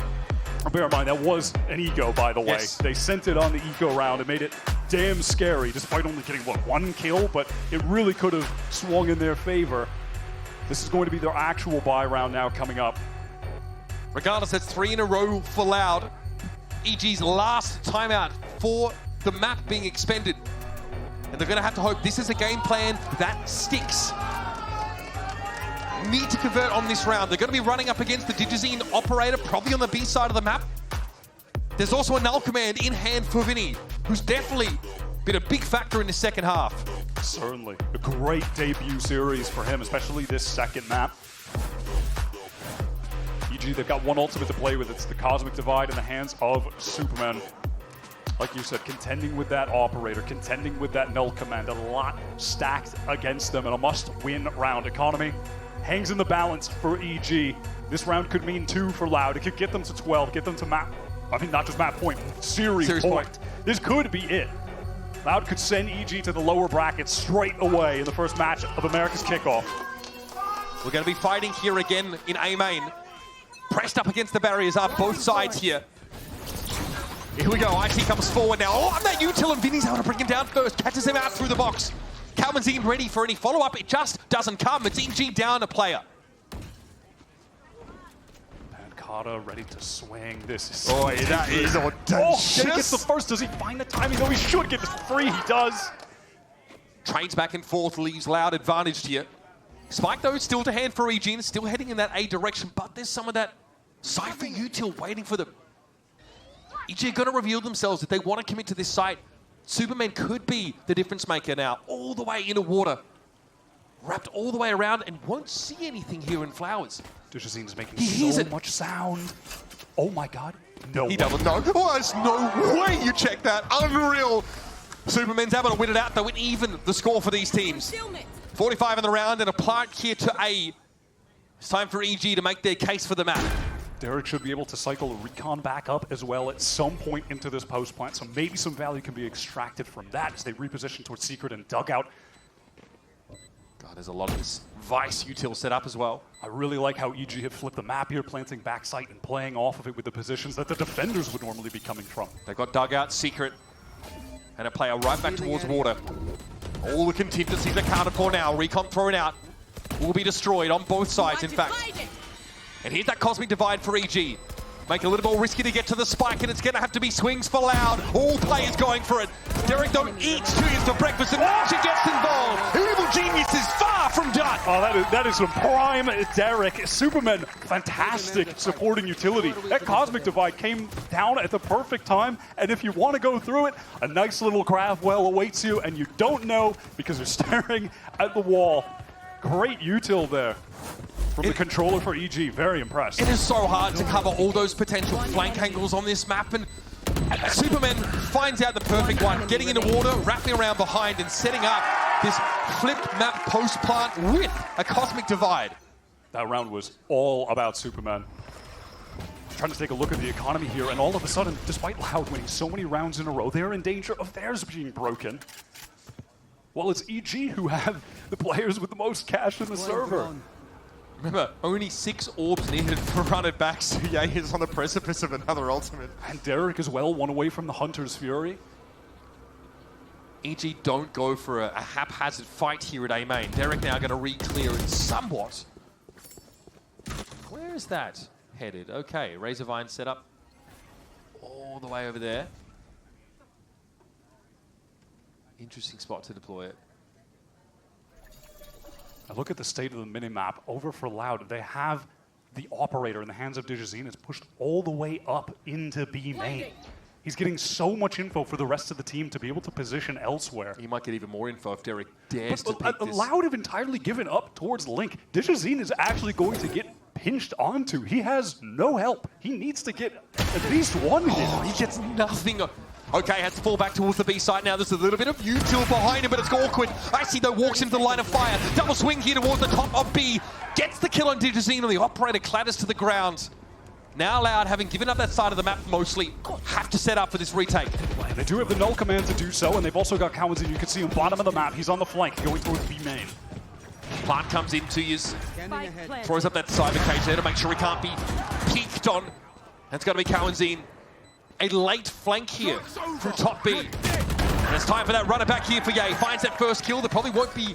Bear in mind, that was an eco, by the way. Yes. They sent it on the eco round. It made it damn scary, despite only getting, what, 1 kill? But it really could have swung in their favor. This is going to be their actual buy round now coming up. Regardless, that's 3 in a row for Loud. EG's last timeout for the map being expended. And they're going to have to hope this is a game plan that sticks. Need to convert on this round. They're going to be running up against the Digizine operator, probably on the B side of the map. There's also a null command in hand for Vinny, who's definitely been a big factor in the second half. Certainly. A great debut series for him, especially this second map. EG, they've got 1 ultimate to play with. It's the Cosmic Divide in the hands of Superman. Like you said, contending with that operator, contending with that null command. A lot stacked against them, and a must-win round. Economy hangs in the balance for EG. This round could mean 2 for Loud. It could get them to 12, get them to map, I mean, not just map point, series point. This could be it. Loud could send EG to the lower bracket straight away in the first match of America's Kickoff. We're going to be fighting here again in A main. Pressed up against the barriers are both sides here. Here we go, IT comes forward now. Oh, and that Util and Vinny's able to bring him down first. Catches him out through the box. Calvin's in ready for any follow-up. It just doesn't come. It's EG down a player. Pancata ready to swing. This is that is audacious. Jay gets the first. Does he find the timing? No, he should get this for free. He does. Trades back and forth, leaves Loud advantaged here. Spike, though, still to hand for EG, still heading in that A direction, but there's some of that Cypher Util waiting for them. EG are going to reveal themselves if they want to commit to this site. Superman could be the difference maker now, all the way into water. Wrapped all the way around and won't see anything here in Flowers. Digizine's making so much sound. Oh my God. No. He doesn't know. Oh, there's no way you check that. Unreal. Superman's able to win it out, though, and even the score for these teams. 45 in the round and a plant here to A. It's time for EG to make their case for the map. Derek should be able to cycle a recon back up as well at some point into this post plant, so maybe some value can be extracted from that as they reposition towards Secret and Dugout. God, there's a lot of this Vice util set up as well. I really like how EG have flipped the map here, planting backside and playing off of it with the positions that the defenders would normally be coming from. They've got dugout, secret, and a player right back towards water. All the contingencies accounted for now. Recon thrown out. Will be destroyed on both sides, in fact. And here's that Cosmic Divide for EG. Make it a little more risky to get to the spike, and it's going to have to be swings for Loud. All players going for it. Derek don't eat Cheers for breakfast, and now she gets involved. Evil Genius is far from done. Oh, that is some prime Derek. Superman, fantastic supporting utility. That Cosmic Divide came down at the perfect time, and if you want to go through it, a nice little grab well awaits you, and you don't know because you're staring at the wall. Great util there. From the controller for EG, very impressed. It is so hard to cover all those potential flank angles on this map, and Superman finds out the perfect one, getting into water, wrapping around behind, and setting up this flipped map post plant with a Cosmic Divide. That round was all about Superman. Trying to take a look at the economy here, and all of a sudden, despite Loud winning so many rounds in a row, they're in danger of theirs being broken. Well, it's EG who have the players with the most cash in the server. Remember, only 6 orbs needed for run it back, so yeah, he's on the precipice of another ultimate. And Derek as well, one away from the Hunter's Fury. EG don't go for a haphazard fight here at A main. Derek now going to re-clear it somewhat. Where is that headed? Okay, Razorvine set up all the way over there. Interesting spot to deploy it. Now look at the state of the minimap. Over for Loud, they have the operator in the hands of Digizine. It's pushed all the way up into B main. He's getting so much info for the rest of the team to be able to position elsewhere. He might get even more info if Derek dares to pick this. Loud have entirely given up towards Link. Digizine is actually going to get pinched onto. He has no help. He needs to get at least one hit. Oh, he gets nothing. Okay, has to fall back towards the B side now. There's a little bit of util behind him, but it's awkward. Icy, though, walks into the line of fire. Double swing here towards the top of B. Gets the kill on Digizine, and the operator clatters to the ground. Now Loud, having given up that side of the map mostly, have to set up for this retake. They do have the null command to do so, and they've also got Cowan's, you can see him bottom of the map. He's on the flank, going towards B main. Plant comes in to use, throws up that cyber cage there to make sure he can't be peeked on. That's got to be Cowanzine. A late flank here through top B. And it's time for that runner back here for Ye. Finds that first kill. There probably won't be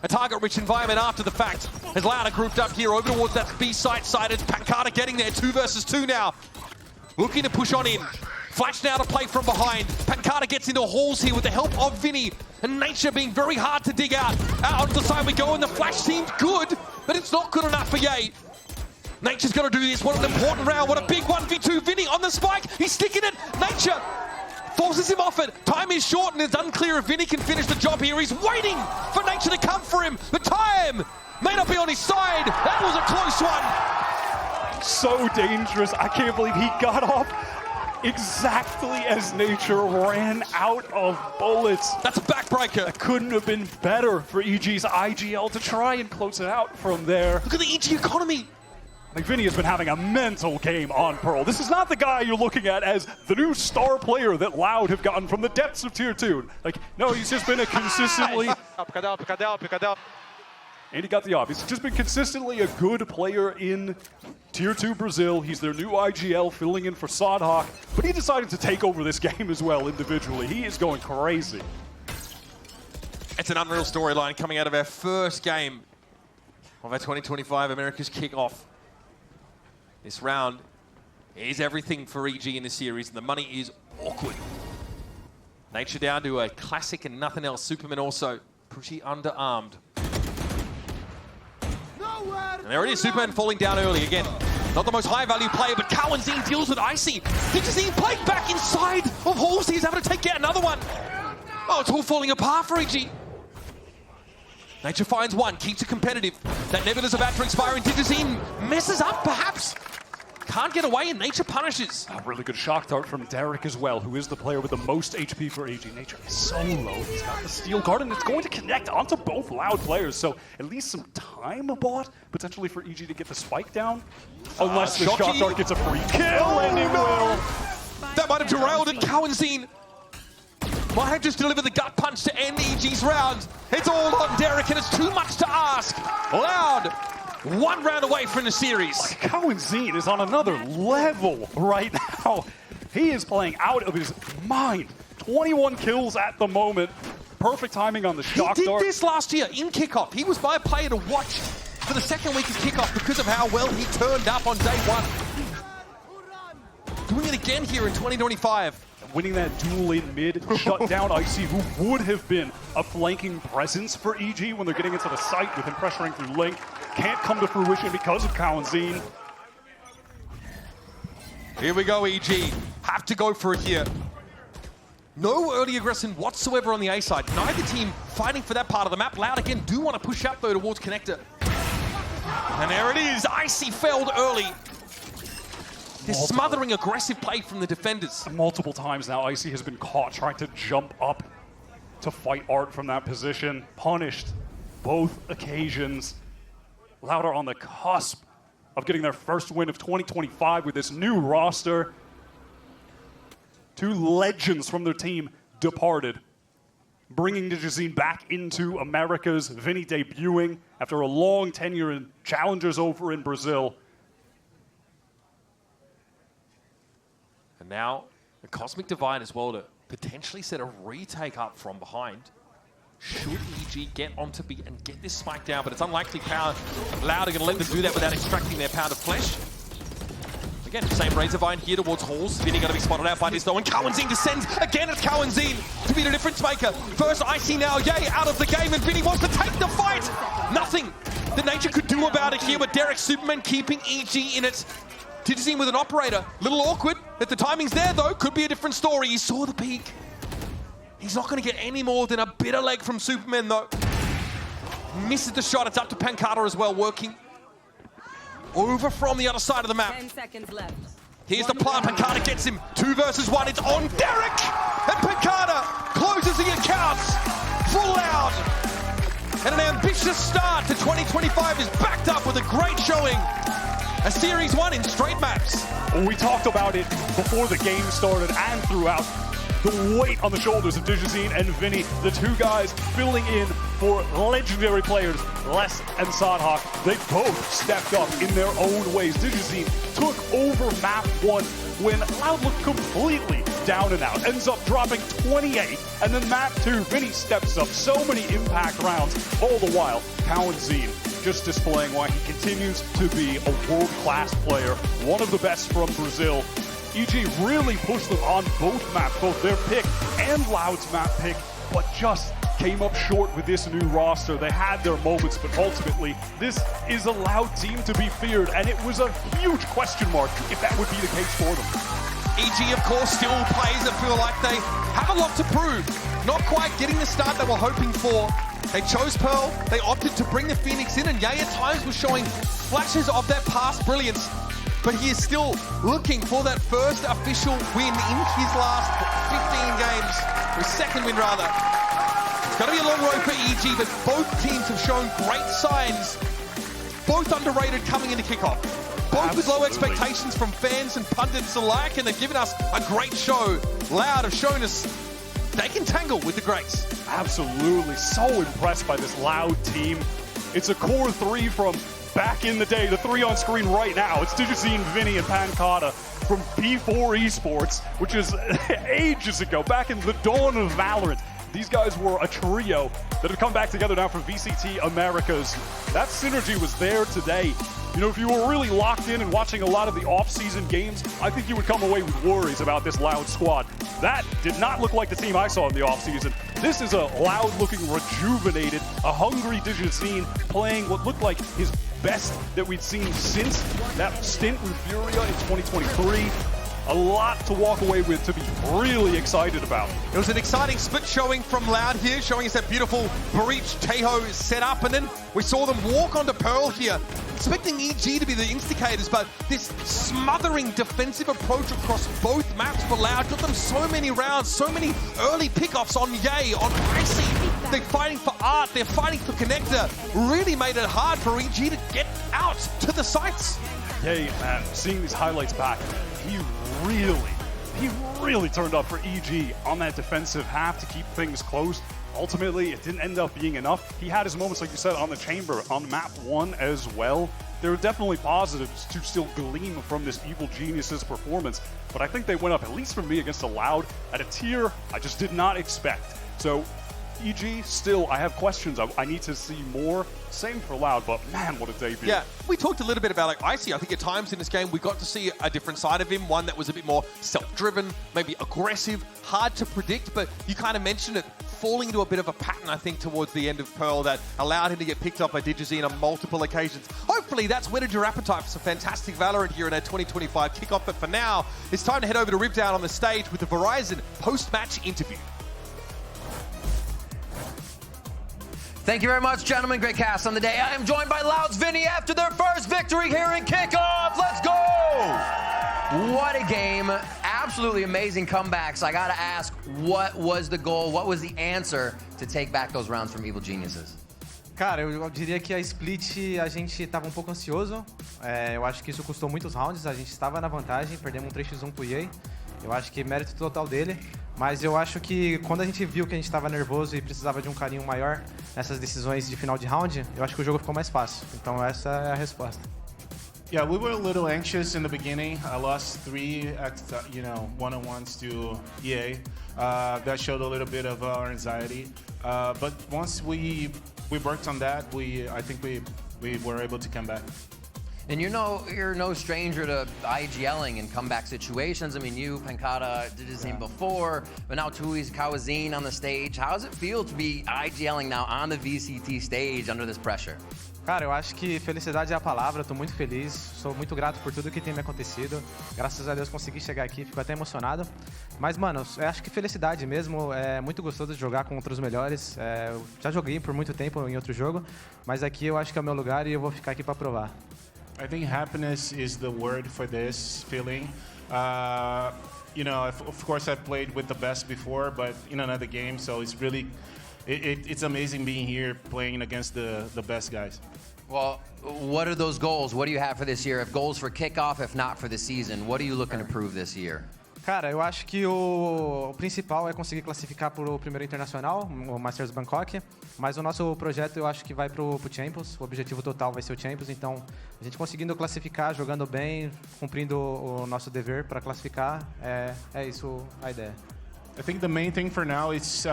a target-rich environment after the fact. As Loud are grouped up here over towards that B side. It's Pancada getting there. 2 versus 2 now. Looking to push on in. Flash now to play from behind. Pancada gets into halls here with the help of Vinny. And Nature being very hard to dig out. Out onto the side we go, and the flash seemed good, but it's not good enough for Ye. Nature's got to do this. What an important round. What a big 1v2. Vinny on the spike. He's sticking it. Nature forces him off it. Time is short, and it's unclear if Vinny can finish the job here. He's waiting for Nature to come for him. The time may not be on his side. That was a close one. So dangerous. I can't believe he got off exactly as Nature ran out of bullets. That's a backbreaker. That couldn't have been better for EG's IGL to try and close it out from there. Look at the EG economy. Like, Vinny has been having a mental game on Pearl. This is not the guy you're looking at as the new star player that Loud have gotten from the depths of Tier 2. Like, no, he's just been a consistently... And he got the op. He's just been consistently a good player in Tier 2 Brazil. He's their new IGL, filling in for Sodhawk. But he decided to take over this game as well individually. He is going crazy. It's an unreal storyline coming out of our first game of our 2025 Americas Kickoff. This round is everything for EG in the series, and the money is awkward. Nature down to a classic and nothing else. Superman also pretty underarmed. And there it is, Superman falling down early again. Not the most high-value player, but Cowanzine deals with Icy. Digizine playing back inside of Halsey. He's able to take out another one. Oh, it's all falling apart for EG. Nature finds one, keeps it competitive. That Nebula's about to expire, and Digizine messes up, perhaps. Can't get away, and Nature punishes. A really good shock dart from Derek as well, who is the player with the most HP for EG. Nature is so low. He's got the steel guard, and it's going to connect onto both Loud players. So at least some time bought, potentially for EG to get the spike down. Unless the shock dart gets a free kill, and it will. That might have derailed it. Cowanzine Might have just delivered the gut punch to end EG's round. It's all on Derek, and it's too much to ask. Loud, 1 round away from the series. Cowan is on another level right now. He is playing out of his mind. 21 kills at the moment. Perfect timing on the shock dart. He did this last year in Kickoff. He was my player to watch for the second week of Kickoff because of how well he turned up on day 1. Doing it again here in 2025. Winning that duel in mid, shut down Icy, who would have been a flanking presence for EG when they're getting into the site with him pressuring through link. Can't come to fruition because of Cowan. Here we go, EG. Have to go for it here. No early aggression whatsoever on the A side. Neither team fighting for that part of the map. Loud again do want to push up though towards Connector. And there it is. Icy failed early. This smothering aggressive play from the defenders. Multiple times now, Icy has been caught trying to jump up to fight Art from that position. Punished both occasions. Loud are on the cusp of getting their first win of 2025 with this new roster. 2 legends from their team departed, bringing Digizine back into Americas. Vinny debuting after a long tenure in Challengers over in Brazil. And now the Cosmic Divide as well to potentially set a retake up from behind. Should EG get onto B and get this spike down, but it's unlikely Loud are going to let them do that without extracting their pound of flesh. Again, same Razorvine here towards Halls. Vinny going to be spotted out by this though, and Cowan descends. Again, it's Cowan to be the difference maker. First Icy now, Yay out of the game, and Vinny wants to take the fight. Nothing that Nature could do about it here, but Derek Superman keeping EG in it. Digizine with an operator, little awkward. If the timing's there though, could be a different story. He saw the peak. He's not going to get any more than a bitter leg from Superman though. Misses the shot, it's up to Pancata as well, working over from the other side of the map. 10 seconds left. Here's the plant, Pancata gets him. 2 versus 1, it's on Derek! And Pancata closes the accounts for Loud. And an ambitious start to 2025 is backed up with a great showing. A Series 1 in straight maps. We talked about it before the game started and throughout. The weight on the shoulders of Digizine and Vinny, the 2 guys filling in for legendary players, Les and Sadhawk. They both stepped up in their own ways. Digizine took over map 1 when Loud looked completely down and out. Ends up dropping 28, and then map 2, Vinny steps up. So many impact rounds, all the while, Cowan just displaying why he continues to be a world-class player, one of the best from Brazil. EG really pushed them on both maps, both their pick and Loud's map pick, but just came up short with this new roster. They had their moments, but ultimately, this is a Loud team to be feared, and it was a huge question mark if that would be the case for them. EG, of course, still players that feel like they have a lot to prove. Not quite getting the start they were hoping for. They chose Pearl, they opted to bring the Phoenix in, and Yay at times was showing flashes of that past brilliance. But he is still looking for that first official win in his last 15 games, or second win rather. It's going to be a long road for EG, but both teams have shown great signs. Both underrated coming into Kickoff. Both with low expectations from fans and pundits alike, and they've given us a great show. Loud have shown us they can tangle with the greats. Absolutely, so impressed by this Loud team. It's a core 3 from back in the day, the 3 on screen right now. It's Digizine, Vinny, and Pancata from B4 Esports, which is ages ago, back in the dawn of Valorant. These guys were a trio that have come back together now for VCT Americas. That synergy was there today. You know, if you were really locked in and watching a lot of the off-season games, I think you would come away with worries about this Loud squad. That did not look like the team I saw in the off-season. This is a Loud-looking, rejuvenated, a hungry Digizine playing what looked like his best that we'd seen since that stint with Furia in 2023. A lot to walk away with, to be really excited about. It was an exciting split showing from Loud here, showing us that beautiful breach Teho set up, and then we saw them walk onto Pearl here, expecting EG to be the instigators, but this smothering defensive approach across both maps for Loud got them so many rounds, so many early pickoffs on Yay, on Icy. They're fighting for Art, they're fighting for Connector. Really made it hard for EG to get out to the sites. Yay, man, seeing these highlights back, he really he really turned up for EG on that defensive half to keep things close. Ultimately, it didn't end up being enough. He had his moments, like you said, on the chamber, on map 1 as well. There were definitely positives to still glean from this Evil Geniuses performance, but I think they went up, at least for me, against a Loud at a tier I just did not expect. So EG, still, I have questions. I need to see more. Same for Loud, but man, what a debut. Yeah, we talked a little bit about like Icy. I think at times in this game, we got to see a different side of him, one that was a bit more self-driven, maybe aggressive, hard to predict, but you kind of mentioned it, falling into a bit of a pattern, I think, towards the end of Pearl that allowed him to get picked up by Digizine on multiple occasions. Hopefully, that's whetted your appetite for some fantastic Valorant here in our 2025 kickoff, but for now, it's time to head over to Ripdown on the stage with the Verizon post-match interview. Thank you very much, gentlemen. Great cast on the day. I am joined by Loud's Vinny after their first victory here in kickoff. Let's go! What a game. Absolutely amazing comebacks. I gotta ask, what was the goal? What was the answer to take back those rounds from Evil Geniuses? Cara, eu diria que a split a gente estava um pouco ansioso. Eu acho que isso custou muitos rounds. A gente estava na vantagem, perdemos um 3x1 pro EA. Eu acho que mérito total dele. Mas eu acho que quando a gente viu que a gente estava nervoso e precisava de um carinho maior nessas decisões de final de round, eu acho que o jogo ficou mais fácil. Então essa é a resposta. Yeah, we were a little anxious in the beginning. I lost 3 one-on-ones to EA. That showed a little bit of our anxiety. But once we worked on that, I think we were able to come back. And you're no stranger to IGLing in comeback situations. I mean, you, Pankata, did his name before, but now Tui's Kawazine on the stage. How does it feel to be IGLing now on the VCT stage under this pressure? Cara, eu acho que felicidade é a palavra, eu tô muito feliz, sou muito grato por tudo que tem me acontecido. Graças a Deus consegui chegar aqui, fico até emocionado. Mas, mano, eu acho que felicidade mesmo, é muito gostoso de jogar contra os melhores. Eu já joguei por muito tempo em outro jogo, mas aqui eu acho que é o meu lugar e eu vou ficar aqui pra provar. I think happiness is the word for this feeling. Of course, I've played with the best before, but in another game, so it's really, it's amazing being here playing against the best guys. Well, what are those goals? What do you have for this year? If goals for kickoff, if not for the season, what are you looking to prove this year? Cara, eu acho que o principal é conseguir classificar para o primeiro internacional, o Masters Bangkok, mas o nosso projeto eu acho que vai para o Champions, o objetivo total vai ser o Champions, então a gente conseguindo classificar, jogando bem, cumprindo o nosso dever para classificar, é isso a ideia. I think the main thing for now is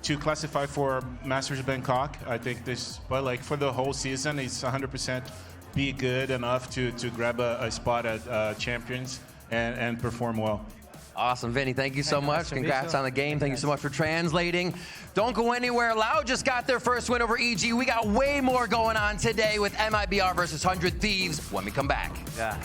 to classify for Masters Bangkok. I think but like for the whole season, it's 100% be good enough to grab a spot at Champions. And perform well. Awesome, Vinny. Thank you so much. Congrats on the game. Thank you so much for translating. Don't go anywhere. Loud just got their first win over EG. We got way more going on today with MIBR versus 100 Thieves when we come back. Yeah.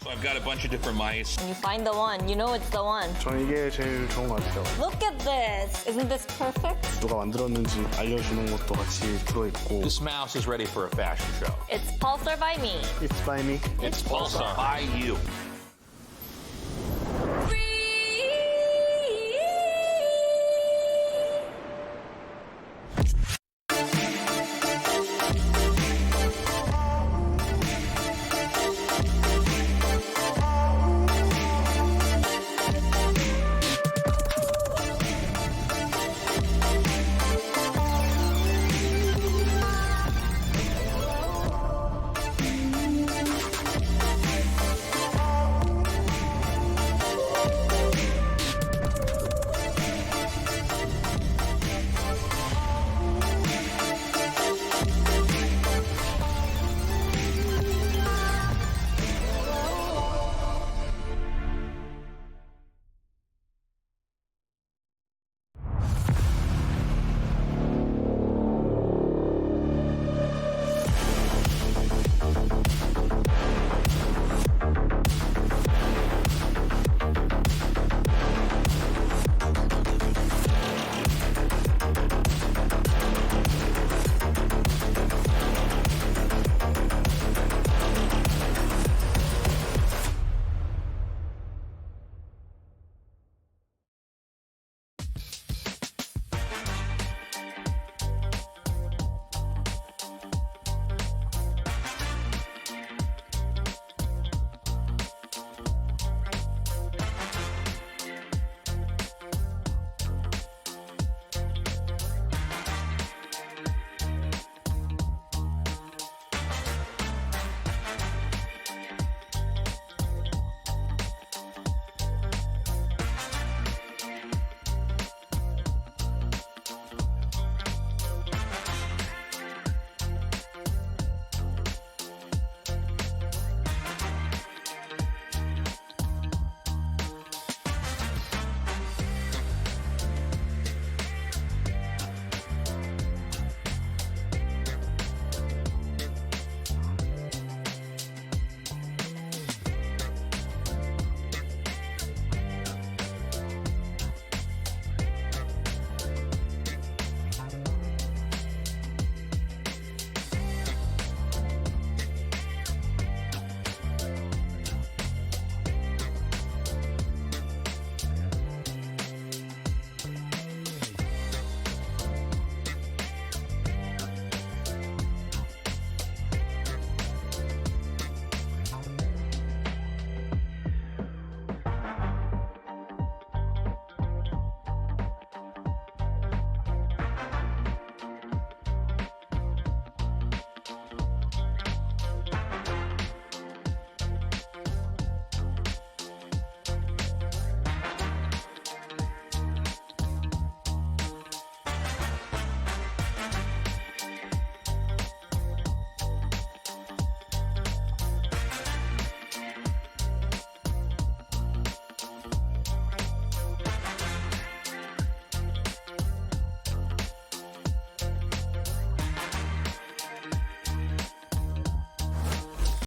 I've got a bunch of different mice. When you find the one, you know it's the one. 저는 이게 제일 좋은 것 같아요. Look at this. Isn't this perfect? 누가 만들었는지 알려주는 것도 같이 들어있고. This mouse is ready for a fashion show. It's Pulsar by me. It's by me. It's Pulsar by you.